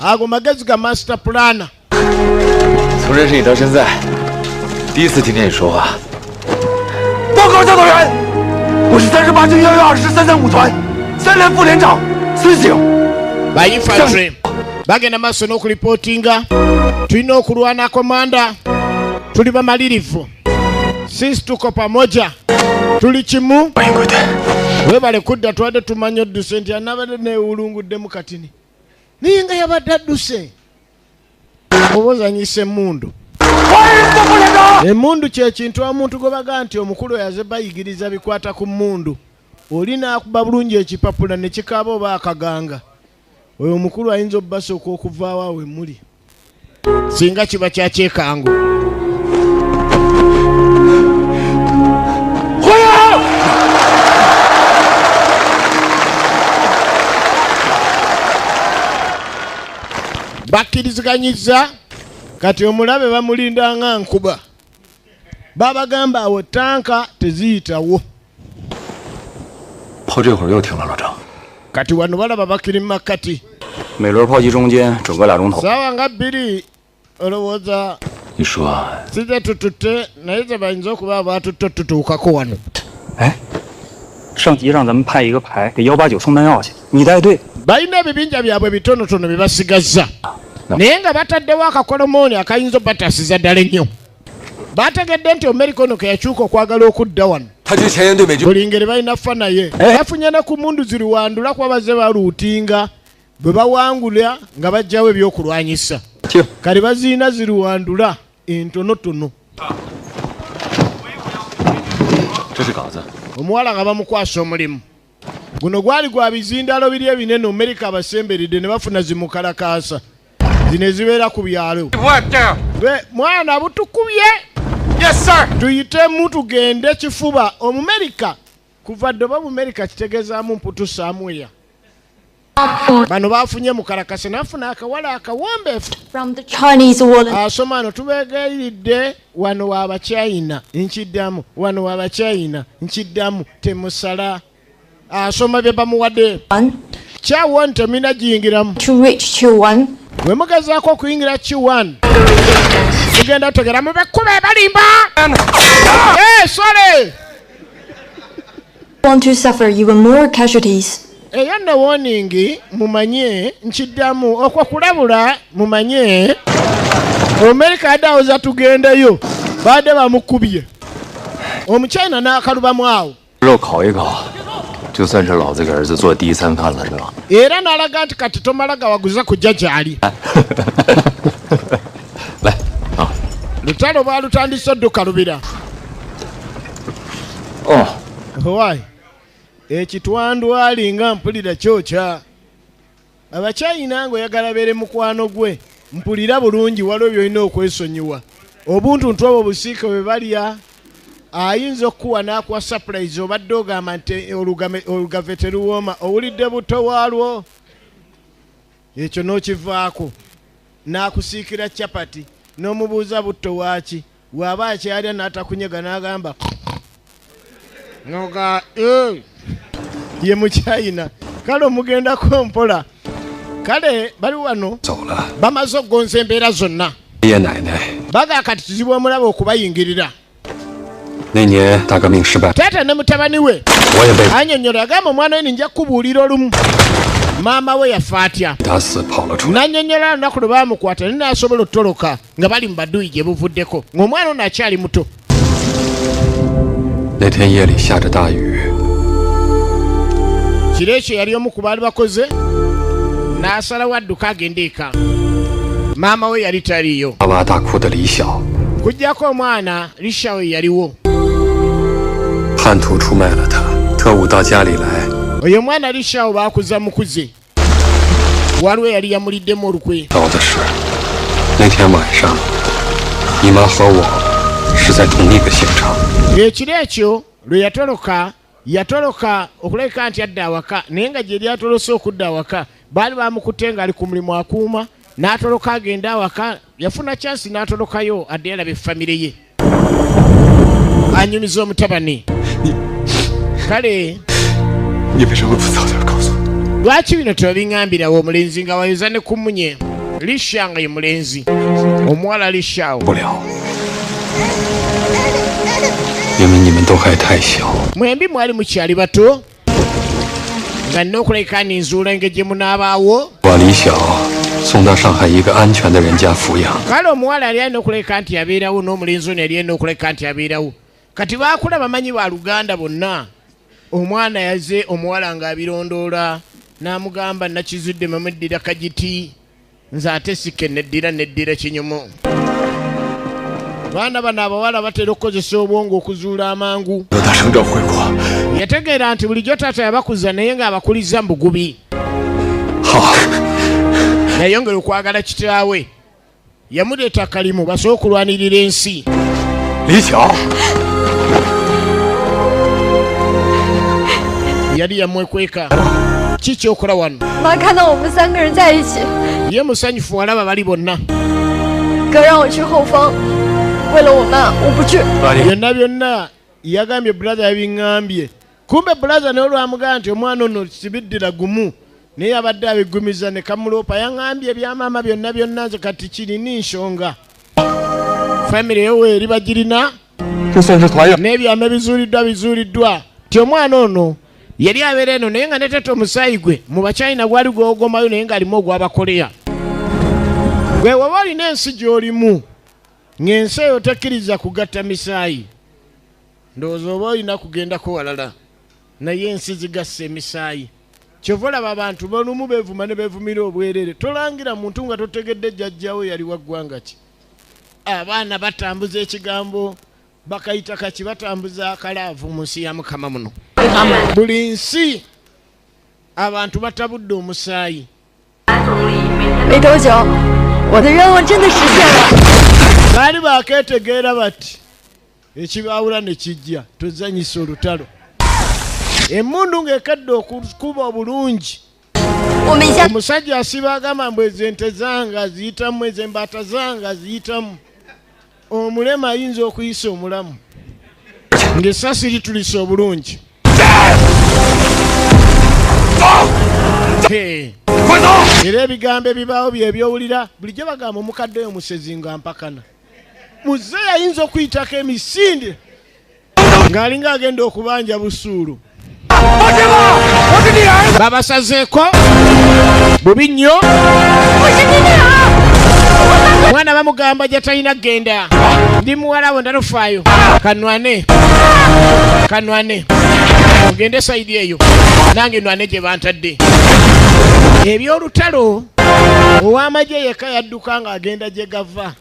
Speaker 1: ago magezi ga master plana
Speaker 5: 从认识你到现在，第一次听见你说话。
Speaker 3: 报告教导员，我是38军112师335团3连副连长孙醒。
Speaker 1: ba infantry bagenda maaso n'okulipootinga tulina okulwana komanda tuli bamalirivu sisi tuko pamoja tuli kimu
Speaker 3: 欢迎归队。
Speaker 1: webale kudda twadde tumanya odduse nti anabadde neewulunguddemu katini naye nga yabadde adduse oba ozanyisa emmundu emmundu kyekintu omuntu gwe baga nti omukulu yaze bayigiriza bikwata ku mmundu oli n'akuba bulungi ekipapula ne kikaaba oba akaganga oyo omukulu ayinza obbasooka okuvaawo awe muli singa kiba kyakyekango bakkiriziganyiza kati omulabe bamulinda nga nkuba babagamba awo tanka teziyitawo
Speaker 5: 炮这会儿又停了，老张。
Speaker 1: kati wano balaba bakiri mu makkati
Speaker 5: 每轮炮击中间准个2钟头。
Speaker 1: saawa nga bbiri olowooza
Speaker 5: 你说，
Speaker 1: size tututte naye ze bayinza okuba baatutte tutuukako wano
Speaker 7: 哎，上级让咱们派一个排给189送弹药去，你带队。
Speaker 1: balina ebibinja byabwe bitonotono bye basigazza naye nga bataddewo akakolomooni akayinza obatasiza ddala ennyo bategedde nti omerika ono ke yakyuka okwagala okudda wano
Speaker 3: 他军前沿对美军
Speaker 1: buli ngeri balina ffa naye bafunye ne ku mundu ziriwandula kuba bazze baluutinga bwe bawangula nga bajjawo ebyokulwanyisa kali baziina ziriwandula entonotono
Speaker 5: 这是稿子。
Speaker 1: omuwala nga bamukwasa omulimu guno gwali gwa bizindalo biri ebinene omerika abasemberedde ne bafuna zimukalakaasa zino ezibeera ku byalo mwana butukubye tuyitemu tugende kifuba omumerika kuva ddoba mu America kitegeezaamu mputu Samuel. Bano bafunye mukalakase nafuna akawala akawombeefu.
Speaker 4: From the Chinese wallet.
Speaker 1: Asomano tubeegayiridde wano w'Abachina nkiddamu wano w'Abachina nkiddamu temusala. Asoma bye bamuwadde. Q1 temina giyingiramu.
Speaker 4: To reach Q1.
Speaker 1: Bwe mugezaako okuyingira Q1 tugenda tegera mu bekkuba ebalimba. Sorry.
Speaker 4: Want to suffer even more casualties.
Speaker 1: Eyanna warning mumanye nkiddamu okwo kulabula mumanye Amerika adawooza tugendeyo baade bamukubye Omuchina n'akalubamu awo
Speaker 9: 肉烤一烤，就算是老子给儿子做第一餐饭了，是吧？
Speaker 1: era n'alaga nti kati tomala gawaguza kujja gy'ali.
Speaker 9: 来啊！
Speaker 1: Lutalo baalutandise odduka lubira.
Speaker 9: 哦，
Speaker 1: Owaayi ekitwandwali nga mpulira kyokya. Abachina ng'oyagala beere mukwano gwe mpulira bulungi waliwo by'olina okwesonyiwa. Obuntu ntwabo busiika bwe balya ayinza okuwa n'akuwa surprise obadde ogamba nti olugave teruwooma owulidde buto waalwo ekyo n'okivaako n'akusiikira capati n'omubuuza butto waaki bw'aba akyalya n'atakunyega n'agamba noga ye muchina kale omugendako mpola kale bali wano bamaze okugonza embeera zonna baga kati tuzibu omulaba okubayingirira.
Speaker 9: 那年大革命失败，
Speaker 1: taata ne mutabani we annyonnyola agamba omwana we ninja kubuulira olumu maama we yafa atya
Speaker 9: 打死跑了出来。
Speaker 1: n'annyonnyola olunaku lwe baamukwata ne n'asobola ottoloka nga bali mu baduuyi gye buvuddeko ng'omwana ono akyali muto.
Speaker 9: 那天夜里下着大雨，
Speaker 1: kiro ekyo yali omu ku baali bakoze n'asalawo adduka agende eka maama we yali taliiyo
Speaker 9: 哇哇大哭的李晓，
Speaker 1: kujjako omwana lisha we yaliwo.
Speaker 9: 叛徒出卖了他，特务到家里来，
Speaker 1: oyo mwana lishawo baakuza mukuze waliwo yali yamuliddemu olukwe.
Speaker 9: 糟的是，那天晚上，你妈和我是在同一个现场。
Speaker 1: ekiro ekyo lwe yatoloka okuleka nti adda awaka naye nga gye lyatolose okudda awaka baali bamukutte ng'ali ku mulimu akuuma n'atoloka agenda awaka yafuna chansi n'atolokayo adde yalaba effamire ye anyumiza omutabani. kale lwaki bino tebabiŋŋambirawo omulenzi nga wayoza ne kumunye lisha nga ye mulenzi omuwala lishaawo
Speaker 9: 不了，因为你们都还太小。
Speaker 1: mwembi mwali mukyali bato nga nina okuleka ninzuula engeri gye munaabaawo.
Speaker 9: 把李晓送到上海一个安全的人家抚养。
Speaker 1: kale omuwala yali alina okuleka nti abeerawo n'omulenzi ono yali alina okuleka nti abeerawo kati baakula bamanyi ba Luganda bonna. omwana yaze omuwala ng'abirondoola n'amugamba nakizudde mamuddira kagiti nze ate sikke neddira kinyumu. baana bano abawala batera okukozesa obwongo okuzuula amangu.
Speaker 9: 大声召回过。
Speaker 1: yategeera nti bulijjo taata yabakuza naye ng'abakuliza mbugubi.
Speaker 9: 好，
Speaker 1: yayongera okwagala kitaawe yamuleeta kalimu basobole okulwanirira ensi.
Speaker 9: 李晓，
Speaker 1: yali yamwekweka ki kyokola wano.
Speaker 4: 妈看到我们3个人在一起，
Speaker 1: ye musanyufu walaba bali bonna.
Speaker 4: 哥让我去后方，为了我妈我不去。
Speaker 1: byonna byonna yagambye bulaza yabiŋŋambye kumbe bulaza naye olwamugamba nti omwana ono sibiddira gumu naye abadde abiggumiza ne kamuloopa yaŋŋambye ebyamaama byonna byonna nze kati kirina nsonga famire yo weeri bagirina n'ebyama bizuuliddwa ti omwana ono yali abeera eno naye nga ne tete omusaayi gwe mu Bachina gwali gwogomayo naye ng'alimu ogw'Abakorea. gwe waba olina ensi gy'olimu ng'ensi eyo tekkiriza kugatta misaayi ndowooza oba olina kugendako walala naye ensi zigassa emisaayi. kyova olaba abantu balumu beevuma ne beevumira obwerere tolangira muntu nga totegedde jjajjawo yali wa ggwanga ki. abaana batambuza ekigambo bakayita kaki batambuza akalaavu mu nsi ya Mukama muno. buli nsi abantu batabudde omusaayi.
Speaker 4: 没多久，我的愿望真的实现了。
Speaker 1: baali baakeetegeera bati ekibaawula ne kijja tozanyisa olutalo. emmundu ng'ekedde okukuba obulungi. Omusajja asiba agamba mbu ezo ente zange ziyitamu, ezo embaata zange ziyitamu. Omulema ayinza okuyisa omulamu ng'essasi litulisa obulungi. Era ebigambo ebibaawo byebyowulira bulijjo bagamba omukadde oyo musezi nga mpakana. Muzeeyi ayinza okuyitako emisinde ng'alinga agenda okubanja busuulu. Babasazeeko bubi nnyo. Mwana bamugamba gyatalina genda. Ndi muwala wo ndarufaayo. Kanwane. Ogende sayidi eyo. Nange nwane gye bantadde. Ebyolutalo ow'amagye yekka yadduka ng'agenda gye gava.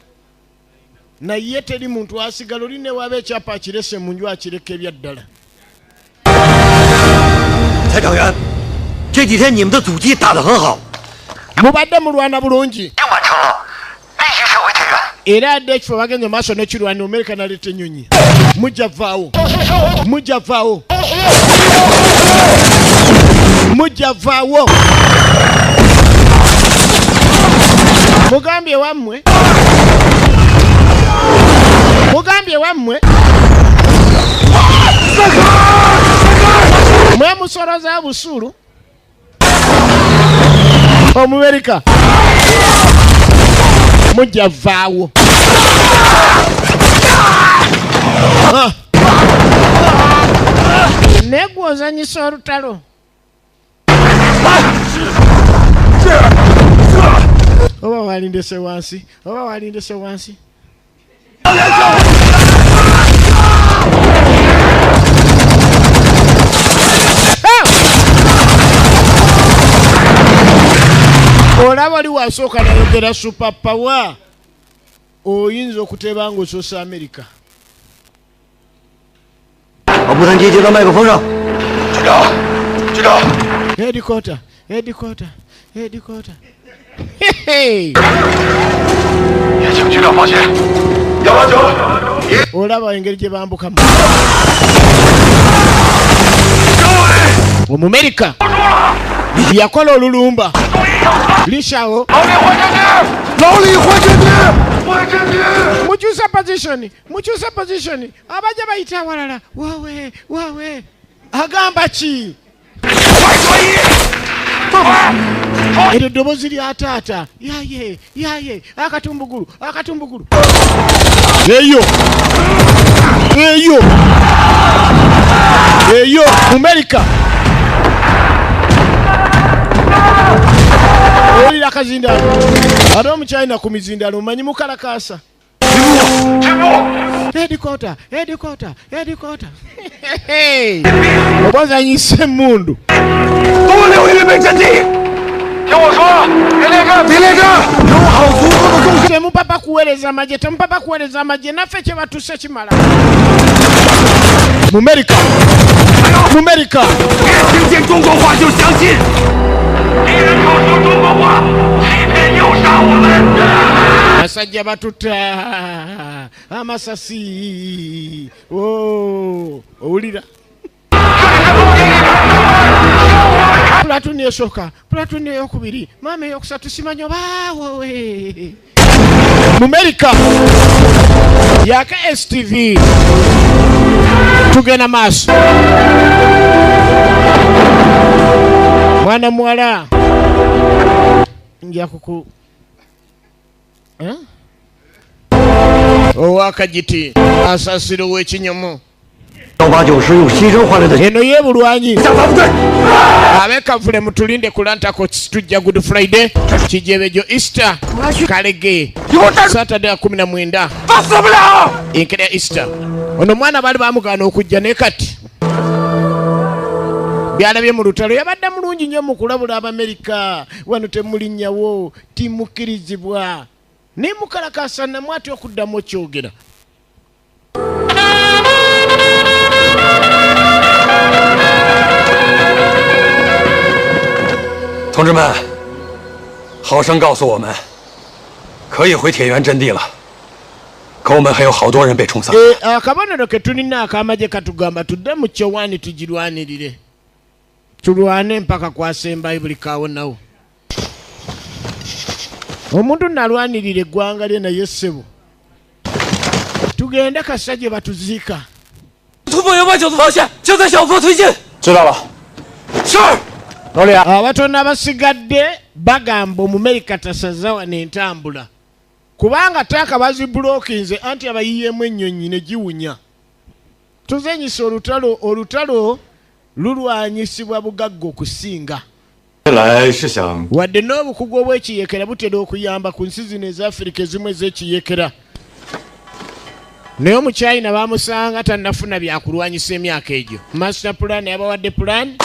Speaker 1: Naye teri muntu asigala oli ne waba ekyapa akirese mu nju akireka ebyaddala.
Speaker 8: 蔡长员，这几天你们的阻击打得很好，
Speaker 1: mubadde mulwana bulungi
Speaker 8: 已经完成了，必须撤回田园。
Speaker 1: era adde ekifo bagenze mu maaso n'ekirwana Amerika naleeta ennyonyi. Mujja vaawo. Mugambye wammwe mwe musoroza busuulu Omumerika mujja vaawo. Negwe ozanyisa olutalo. Oba walindese wansi. Olaba oli wasooka nayogera super power oyinza okuteba ng'ososa Amerika.
Speaker 8: 把步探机接到麦克风上。
Speaker 3: 局长，
Speaker 1: Headquarter.
Speaker 3: 也请局长放心。189，
Speaker 1: olaba engeri gye bambukamu. Omumerika yakola olulumba. Lishawo.
Speaker 3: 老李换阵地。
Speaker 1: Mukyusa position. Abajja bayita awalala. Waawe. Agamba ki? Eryo ddoboozi lya taata. Yaye. Akatumbugulu. Eyo. Amerika. Olira akazindalo. Ate omukyalina ku mizindalo omanyi mukalakasa. Headquarter. Obazanyisa emmundu.
Speaker 3: 多留一枚阵地。听我说，别列阵，有好足够的重视。
Speaker 1: Temupapa kuweereza amagye naffe kye batusse kimala. Mumerika.
Speaker 3: 别听见中国话就相信。敌人口说中国话，欺骗诱杀我们。
Speaker 1: Basajja batuta amasasi. Owulira. Platoon esooka, platoon eyokubiri, maama eyokusatu simanyi obaawo we. Mumerika yaka STV tugenda maaso. Mwana muwala nja kuku owakagiti asasiro w'ekinyomo.
Speaker 8: 189用牺牲换来的。
Speaker 1: eno yeebulwanyi abekavule mutulinde ku Lantacoats tujja Good Friday kijebejo Easter kalege Saturday 19 enkera ya Easter. Ono mwana bali bamugana okujja ne kati byalabye mu lutalo yabadde mulungi nnyo mu kulabula Abamerika. Wano temulinnyawo timukirizibwa ne mukalakasa namwati okuddamu okyogera.
Speaker 9: 同志们，好生告诉我们，可以回铁原阵地了。可我们还有好多人被冲散。
Speaker 1: akabonero ke tulina akamagye katugamba tudde mu Kyowaani tugirwanirire. tulwane mpaka kwasembayo buli kaawonawo. Omuntu nalwanirira eggwanga lye naye ssebo tugende kasajja batuziika.
Speaker 5: 突破190度方向，就在小坡推进。
Speaker 3: 知道了。
Speaker 5: 是。
Speaker 3: 老李啊，
Speaker 1: abatono abasigadde bagamba Omumerika tasaza wano entambula kubanga tanka bazibulookinze anti abayiyeemu ennyonyi ne giwunya. Tuzenyisa olutalo lulwanyisibwa bugagga okusinga.
Speaker 3: 来是想
Speaker 1: wadde n'obukugu obw'ekiyekera butera okuyamba ku nsi zino eza Afirika ezimu ez'ekiyekera. Naye Omuchina bamusanga tannafuna byakulwanyisa emyaka egyo. Master plan yabawadde plan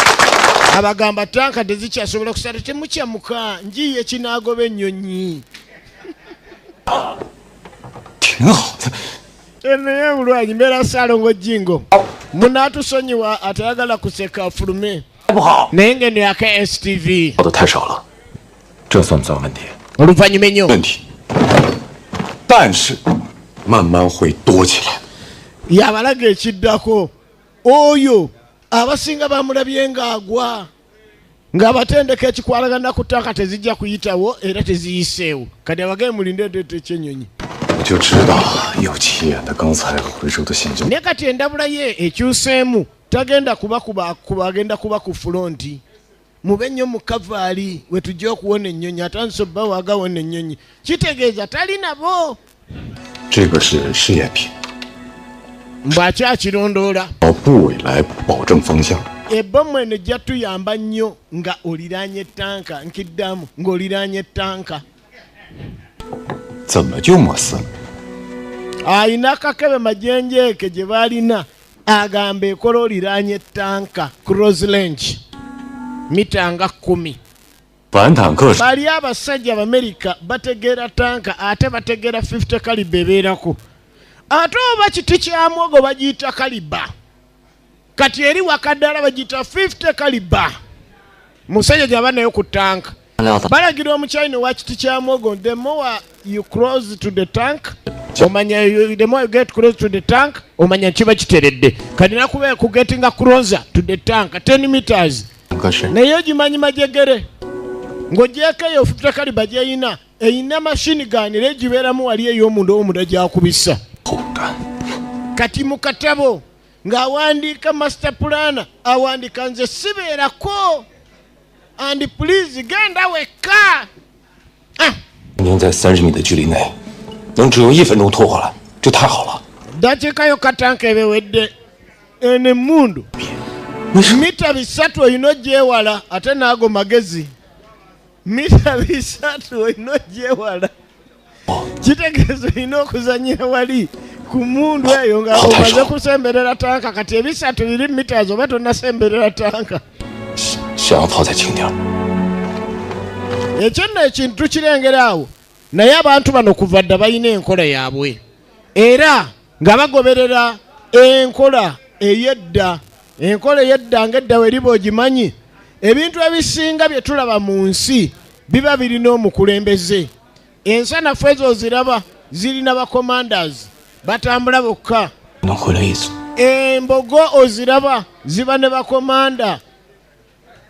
Speaker 1: abagamba tanka tezikyasobola kusala temukyamuka njiye kinaagoba ennyonyi.
Speaker 3: 挺好的。
Speaker 1: naye bulwanyi mbeera Salongo Jingo munaatusonyiwa atayagala kuseka afulume
Speaker 3: 不好，
Speaker 1: naye ngeno yaka STV
Speaker 3: 跑的太少了，这算不算问题？
Speaker 1: oluvannyuma ennyo
Speaker 3: 问题，但是慢慢会多起来。
Speaker 1: yabalaga ekiddako oyo abasinga bamulabye ng'agwa ng'abatendeka ekikwalagana ku ttaka tezijja kuyitawo era teziyiseewo kati abagaye mulinde ndeeta ekyenyonyi.
Speaker 3: 我就知道有起眼的钢材回收的现象。
Speaker 1: naye kati endabula ye ekyuseemu tagenda kuba agenda kuba ku fulonti. Mube nnyo mu kavaali we tujja okuwona ennyonyi atandise obbawo agawona ennyonyi kitegeeza tali nabo.
Speaker 3: 这个是试验品，
Speaker 1: mbw'akyakirondoola
Speaker 3: 到部委来保证方向。
Speaker 1: ebbomu eno ejja tuyamba nnyo nga oliraanye ettanka nkiddamu ng'oliraanye ettanka.
Speaker 3: 怎么就没事了？
Speaker 1: ayina akakebe majenjeeke gye baalina agamba ekola oliraanye ettanka cross range mita nga 10.
Speaker 3: 反坦克
Speaker 1: bali abasajja Abamerika bategeera tanka ate bategeera 50 kaliba ebeerako ate oba kiti kya mwogo bagiyita kaliba kati eri wakaddala bagiyita 50 kaliba. Musajja gy'aba nayo ku tanka balagira Omuchina wa kiti kya mwogo the more you close to the tank omanya the more you get close to the tank omanya kiba kiteredde kati nakuba kugetinga closer to the tank 10 meters naye ogimanyi majegere ng'ogyeko eyo 50 kaliba gyeyina eyina mashini gani era egibeeramu wali ey'omunda omunda gyakubisa. Kati mu katabo ng'awandiika master plan awandiika nze sibeerako and please genda wekka.
Speaker 3: 您在30米的距离内，能只用1分钟拖回来，这太好了。
Speaker 1: dakiika yo katanka ebewedde eno emmundu mita 3 olina ogyewala ate naago magezi mita 3 olina ogyewala kitegeeza olina okuzanyira wali ku mmundu eyo nga omaze kusemberera tanka kati 3 biri mita oba tonnasemberera tanka.
Speaker 3: 想要跑再轻点。
Speaker 1: ekyo nno ekintu kirengera awo naye abantu bano kuva dda balina enkola yaabwe era nga bagoberera enkola ey'edda. Enkola ey'edda ng'edda weriba ogimanyi ebintu ebisinga bye tulaba mu nsi biba birina omukulembeze. Ensanafu ezo oziraba zirina bacommanders batambula bokka. Embogo oziraba ziba ne bakomanda.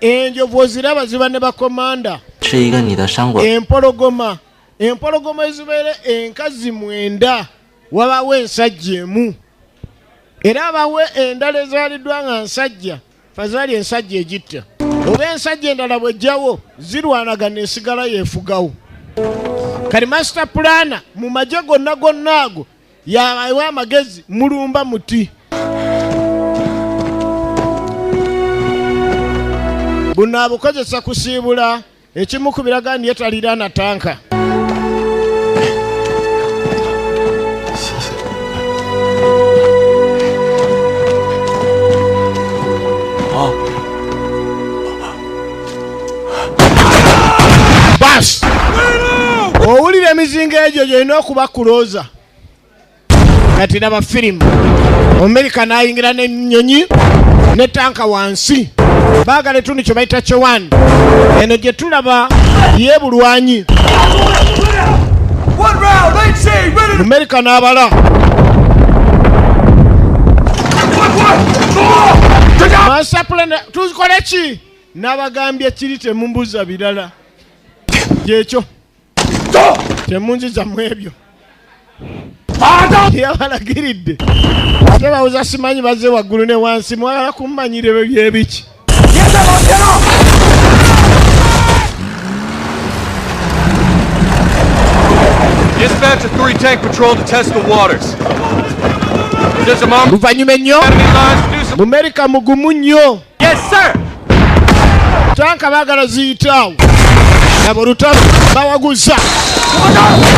Speaker 1: Enjovu oziraba ziba ne bakomanda. Empologoma ezibeera enkazi 9 wabawo ensajja emu era abawe endala ezaaliddwa nga nsajja fazaali ensajja egitta oba ensajja endala bwejjawo zirwanagana esigala yeefugawo. Kali master plana mu magye gonna gonna ago yabawa amagezi mulumba muti. Buno abukozesa kusiibula ekimu ku biraga ndi yetalira na tanka. Bas! Owulira emizinga egyo gyolina okuba kulooza. Kati naba firimu. Omumerika n'ayingira n'ennyonyi ne tanka wansi. Baagala etundu kye bayita Chowani. Eno gye tulaba y'ebulwanyi. Omumerika n'abala. Master plan tuzikole ki? Nabagambye kiri temumbuza birala. Kyekyo. Temunziza mu ebyo. Yabalagiridde. Ate bawuza simanyi baze waggulu ne wansi mwagala kummanyire byebiki.
Speaker 5: Dispatch a 3-tank patrol to test the waters.
Speaker 1: Luvanyuma ennyo Mumerika mugumu nnyo.
Speaker 5: Yes, sir.
Speaker 1: Tanka baagala ziyitaawo. Laba olutalo bawaguza.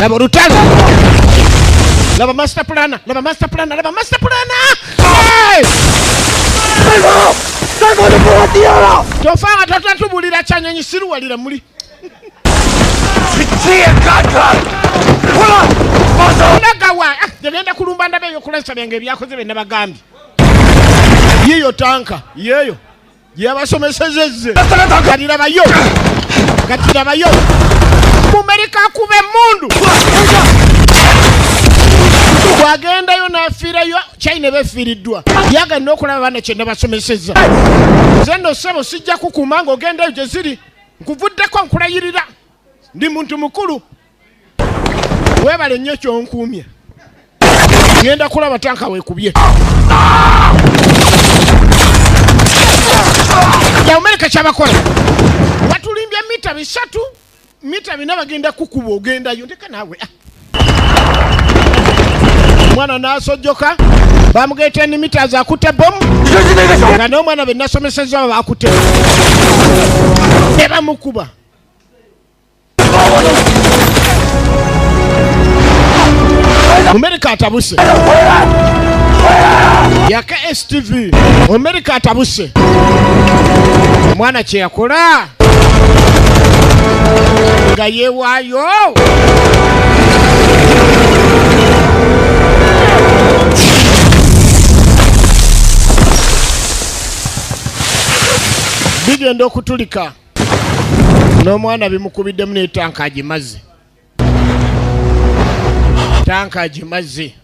Speaker 1: Laba olutalo. Laba master planner. Tofanga totatubulira kyanyonyi siruwalira muli. Nagawa yagenda kulumba ndabe yokulesa byange byakoze bena bagambye. Yiyo tanka yeyo yabasomesezeze katira bayo Mumerika kube mundu wagenda yo nafira yo China befiridwa yaga nokulaba bana kye nabasomeseza zeno sebo sijja kukumanga ogenda yo jeziri nkuvuddeko nkulayirira ndi muntu mukulu webale nnyo kyonkuumye ngenda kulaba tanka weekubye ya Amerika kyabakola batulimbya mita 3 mita 4 bagenda kukuba ogenda yo ndeka nawe mwana nasojjoka bamugeta ni mita za kutte bomu nga n'omwana benasomeseza bakute eba mukuba Amerika atabuse yaka STV Amerika atabuse mwana kye yakola nga yewayo bigenda okutulika n'omwana bimukubiddemu n'etanka agimaze tanka agimaze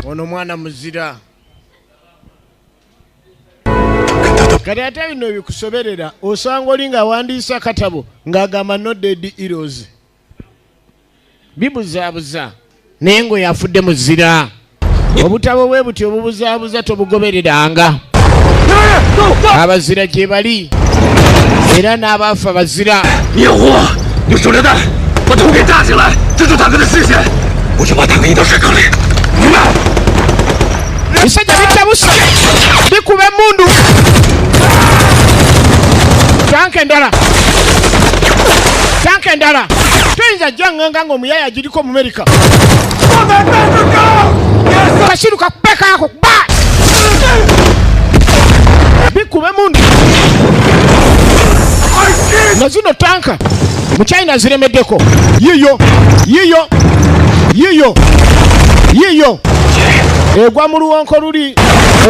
Speaker 1: ono mwana muzira kati ate bino ebikusoberera osanga oli nga awandiisa akatabo ng'agamba no dead heroes bibuzaabuza naye ng'oyo afudde muzira obutabo bwe buti obubuzaabuza tobugobereranga abazira gye bali era n'abaafa bazira
Speaker 6: 用手榴弹把头给炸起来，遮住坦克的视线，我就把坦克引到水坑里，明白？
Speaker 1: Bisajja bitabusa bikube mundu tanke ndala tuyinza janganga ng'omuyaya giriko mu Amerika kashiru kapeka ako ba bikube mundu na zino tanka mu China ziremeddeko yiyo egwa mu luwonko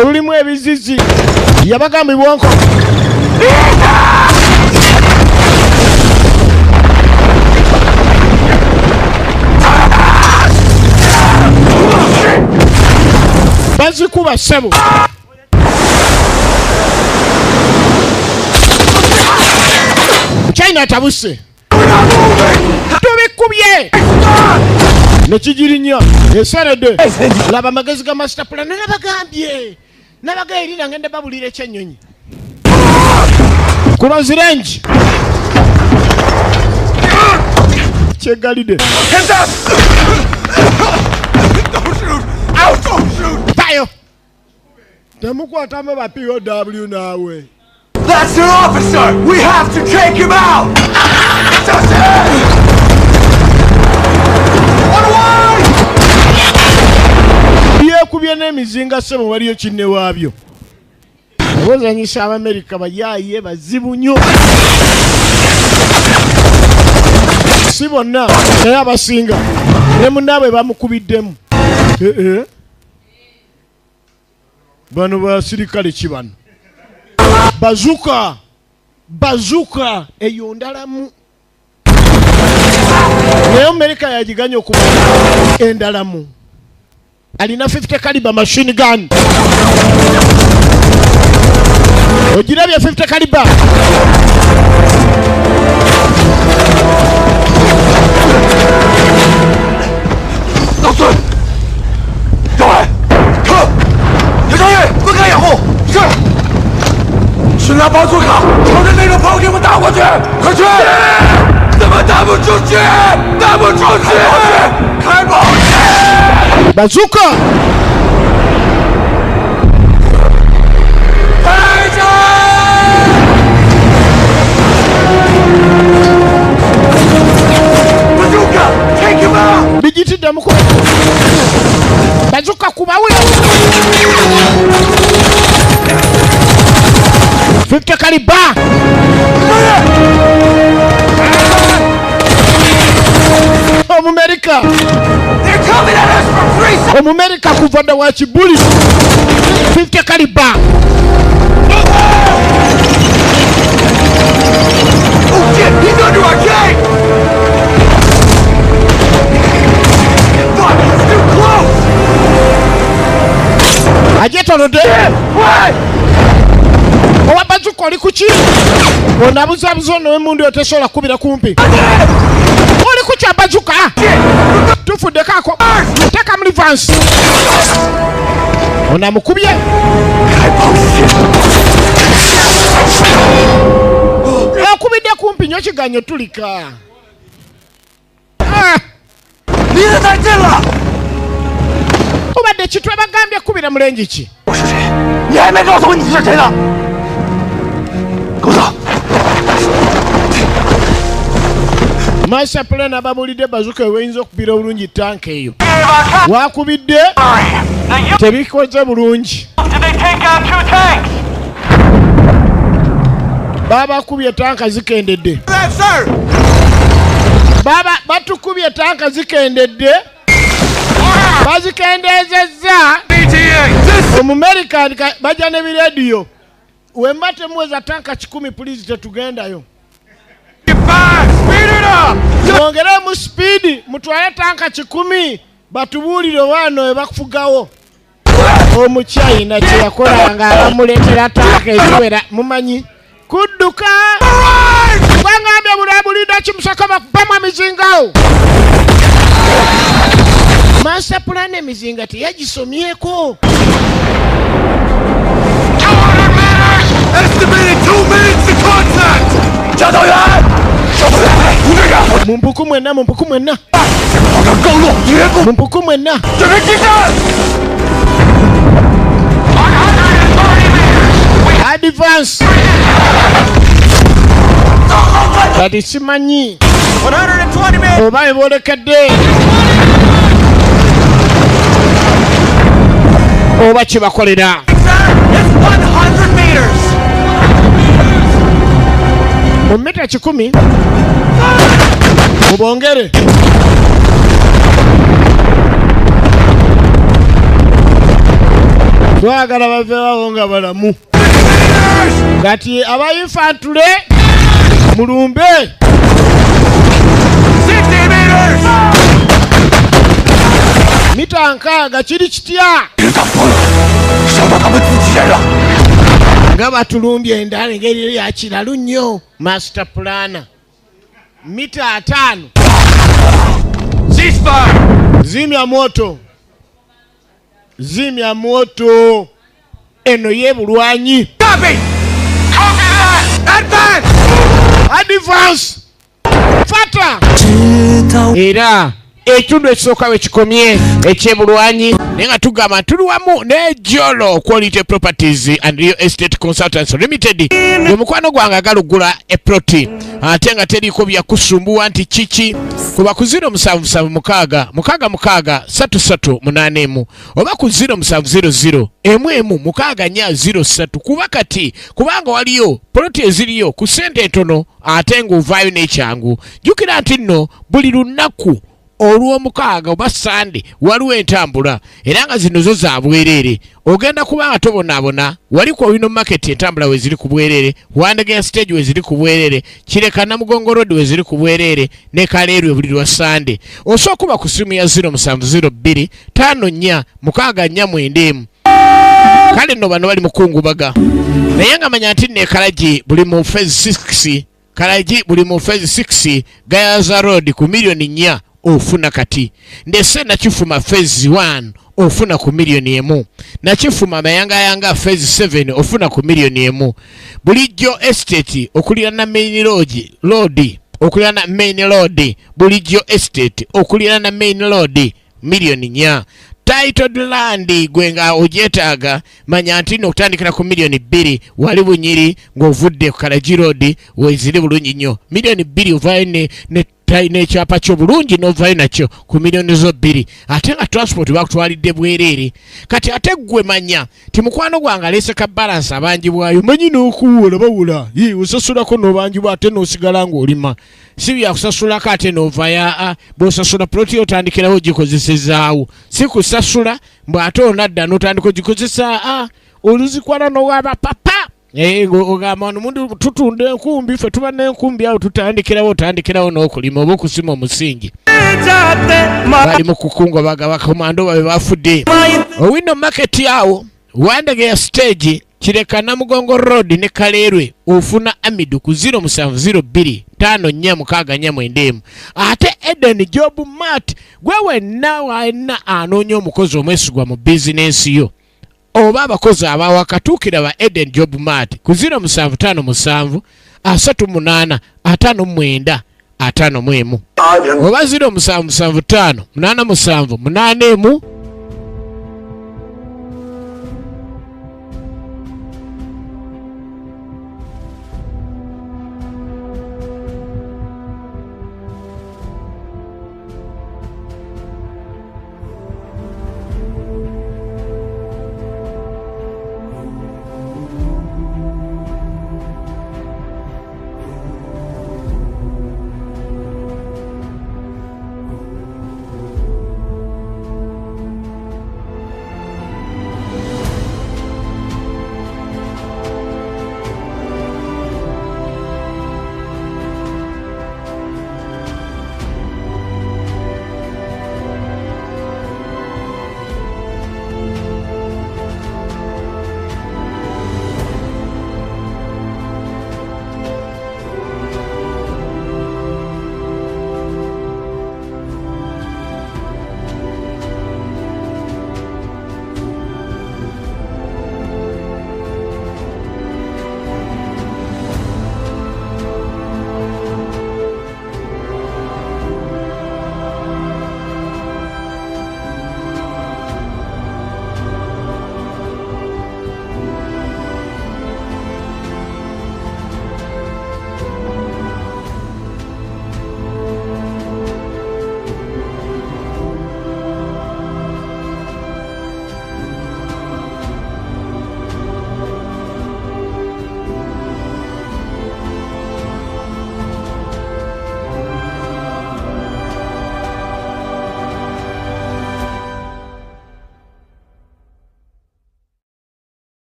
Speaker 1: olulimu ebizizi yabagamba ibwonko bazikuba ssebo China tabuse tubikubye nekigirinya eserede laba amagezi ga master plan nabagambye ngende babulira ekyennyonyi Close range kyegalide tayo temukwatamu ba POW naawe.
Speaker 3: That's your officer! We have to take him out!
Speaker 1: Byekubye n'emizinga ssebo waliyo kinne waabyo. Obozanyisa Abamerika bayaaye bazibu nnyo. Si bonna naye abasinga ne munnaabwe bamukubiddemu. Bano basirikale ki bano? Bazuka eyo ndalamu. Naye Amerika yagiganya okuba endalamu. Alina 50 caliber machine gun. ogirabye 50 caliber.
Speaker 3: 老孙，赵伟，看，刘少爷，分开掩护。是。去拿巴祖卡，朝着那个炮给我们打过去，快去！怎么打不出去？打不出去！开炮去！
Speaker 1: 巴祖卡。
Speaker 3: 开枪！巴祖卡 ，take him out！
Speaker 1: bijitidde muko. Bazuka kubawe. 50 caliber. Omumerika.
Speaker 3: They're coming at us from three sides.
Speaker 1: Omumerika kuva da wa kibuli. 50 caliber.
Speaker 3: Oh shit, he's under our tank! Fuck, it's too close!
Speaker 1: Ajetonode.
Speaker 3: What?
Speaker 1: Owa bazuka oli kuki? Onabuzabuzo no emundu otesola kubira kumpi. Oli kuki abazuka? Tufudde kako. Taka mu reverse. Onamukubye. Okubidde kumpi nnyo kiganyo tulika.
Speaker 3: Liza tajela!
Speaker 1: Obadde kitwe bagambye kubira mulengi ki?
Speaker 3: 我是谁？你还没告诉我你是谁呢？给我走！
Speaker 1: Master plan ababulidde bazuka weyinza okubira bulungi tanka eyo. Wakubidde tebikoze bulungi. Baba kubye tanka zikendedde. Baba batukubye tanka zikendedde. Bazikendezezza. Omumerika bajja ne biradio. Wembate mweza tanka 10 please tetugendayo. Mwongere mu speed mutwale tanka 10 batubuulire wano ebakufugawo. Omuchina kye yakolanga abamuleetera tanka eziwera mumanyi kudduka bangambye bulabulidde kimusaka bakubamu emizingawo. Master plan emizinga teyagisomyeko.
Speaker 3: Estimated 2 minutes to contact! 教导员，小队，同志们，
Speaker 1: Mumpuku mwenna, mumpuku mwenna.
Speaker 3: 保证高落，绝不
Speaker 1: Mumpuku mwenna.
Speaker 3: 准备击战。
Speaker 1: Advance. Kati simanyi
Speaker 3: 120 minutes.
Speaker 1: oba ebolekedde oba kibakolera.
Speaker 3: It's 100 meters.
Speaker 1: Mu mita 10 mubongere. Twagala baveewo nga balamu. Kati abayinfantule mulumbe.
Speaker 3: 60 meters.
Speaker 1: Mita nkaaga kiri kitya.
Speaker 3: 人打疯了，烧到他们自己人了。
Speaker 1: Nga batulumbye endala engeri ya kiralu nnyo. Master plan. Mita 5.
Speaker 3: Ceasefire.
Speaker 1: Zimya moto. Zimya moto. Eno y'ebulwanyi.
Speaker 3: Copy. Copy that. Advance.
Speaker 1: Advance. Fata. Era ekitundu ekisooka we kikomye ekyebulwanyi naye nga tugamba tuli wamu ne Jolo Quality Properties and Real Estate Consultants Limited. Omukwano gwange agalugula eploti ate nga teriiko byakusumbuwa nti kiki kuba ku 077 oba ku 0700 kuba kati kubanga waliyo ploti eziriyo ku sente entono ate ng'ovaayo n'ekyangu. Jjukira nti nno buli lunaku olw'omukaaga oba Sande waliwo entambula era nga zino zo za bwerere. Ogenda kubanga tobonaabona wali ku Wino Market entambula we ziri ku bwerere, Wandegea Stage we ziri ku bwerere, Kireka Namugongo Road we ziri ku bwerere ne Kaleerwe buli lwa Sande. Osooka kuba ku simu ya 0702 54 649. Kale kale nno bano bali mukungubaga naye nga manya nti ne Kalagi buli mu phase 6 Kalagi buli mu phase 6 Gayaza Road ku milioni 4 ofuna kati ndese nakifuma phase 1 ofuna ku milioni 1 nakifuma mayanga phase 7 ofuna ku milioni 1 bulijjo estate okulira na main road okulira na main road bulijjo estate okulira na main road milioni 4 titled land gwenga ojetaaga manya nti okutandikira ku milioni 2 wali bunyiri ng'ovudde ku Kalagi Road weziri bulungi nnyo milioni 2 ovayo ne kyapa kyo bulungi n'ovayo nakyo ku milioni zo 2 ate nga transport bakutwalidde bwereere kati ate gwe manya ti mukwano gwange aleese ka balance abangi bwayo manyi n'okuwula bawula osasulako n'obanjibwa ate n'osigala ng'olima si byakusasulako ate n'ovaya bw'osasula ploti otandikirawo gikozesezaawo si kusasula mbw'ate onadda n'otandika ogikozesa oluzikwala n'owaba papa ogamba omuntu tutunda enkumbi ffe tuba n'enkumbi awo otandikirawo n'okulima oba okusima omusingi bali mu kukunga bakomando babe bafudde owino market awo wandegeya stage kireka Namugongo Road ne Kaleerwe ofuna Amidu ku 0702 5446 ate Eden Job Mart gwe wenna waina anoonya omukozi omwesigwa mu bizinensi yo oba abakozi abawakatuukira ba Eden Job Mart ku 0757 38 59 51 oba 0775 87 81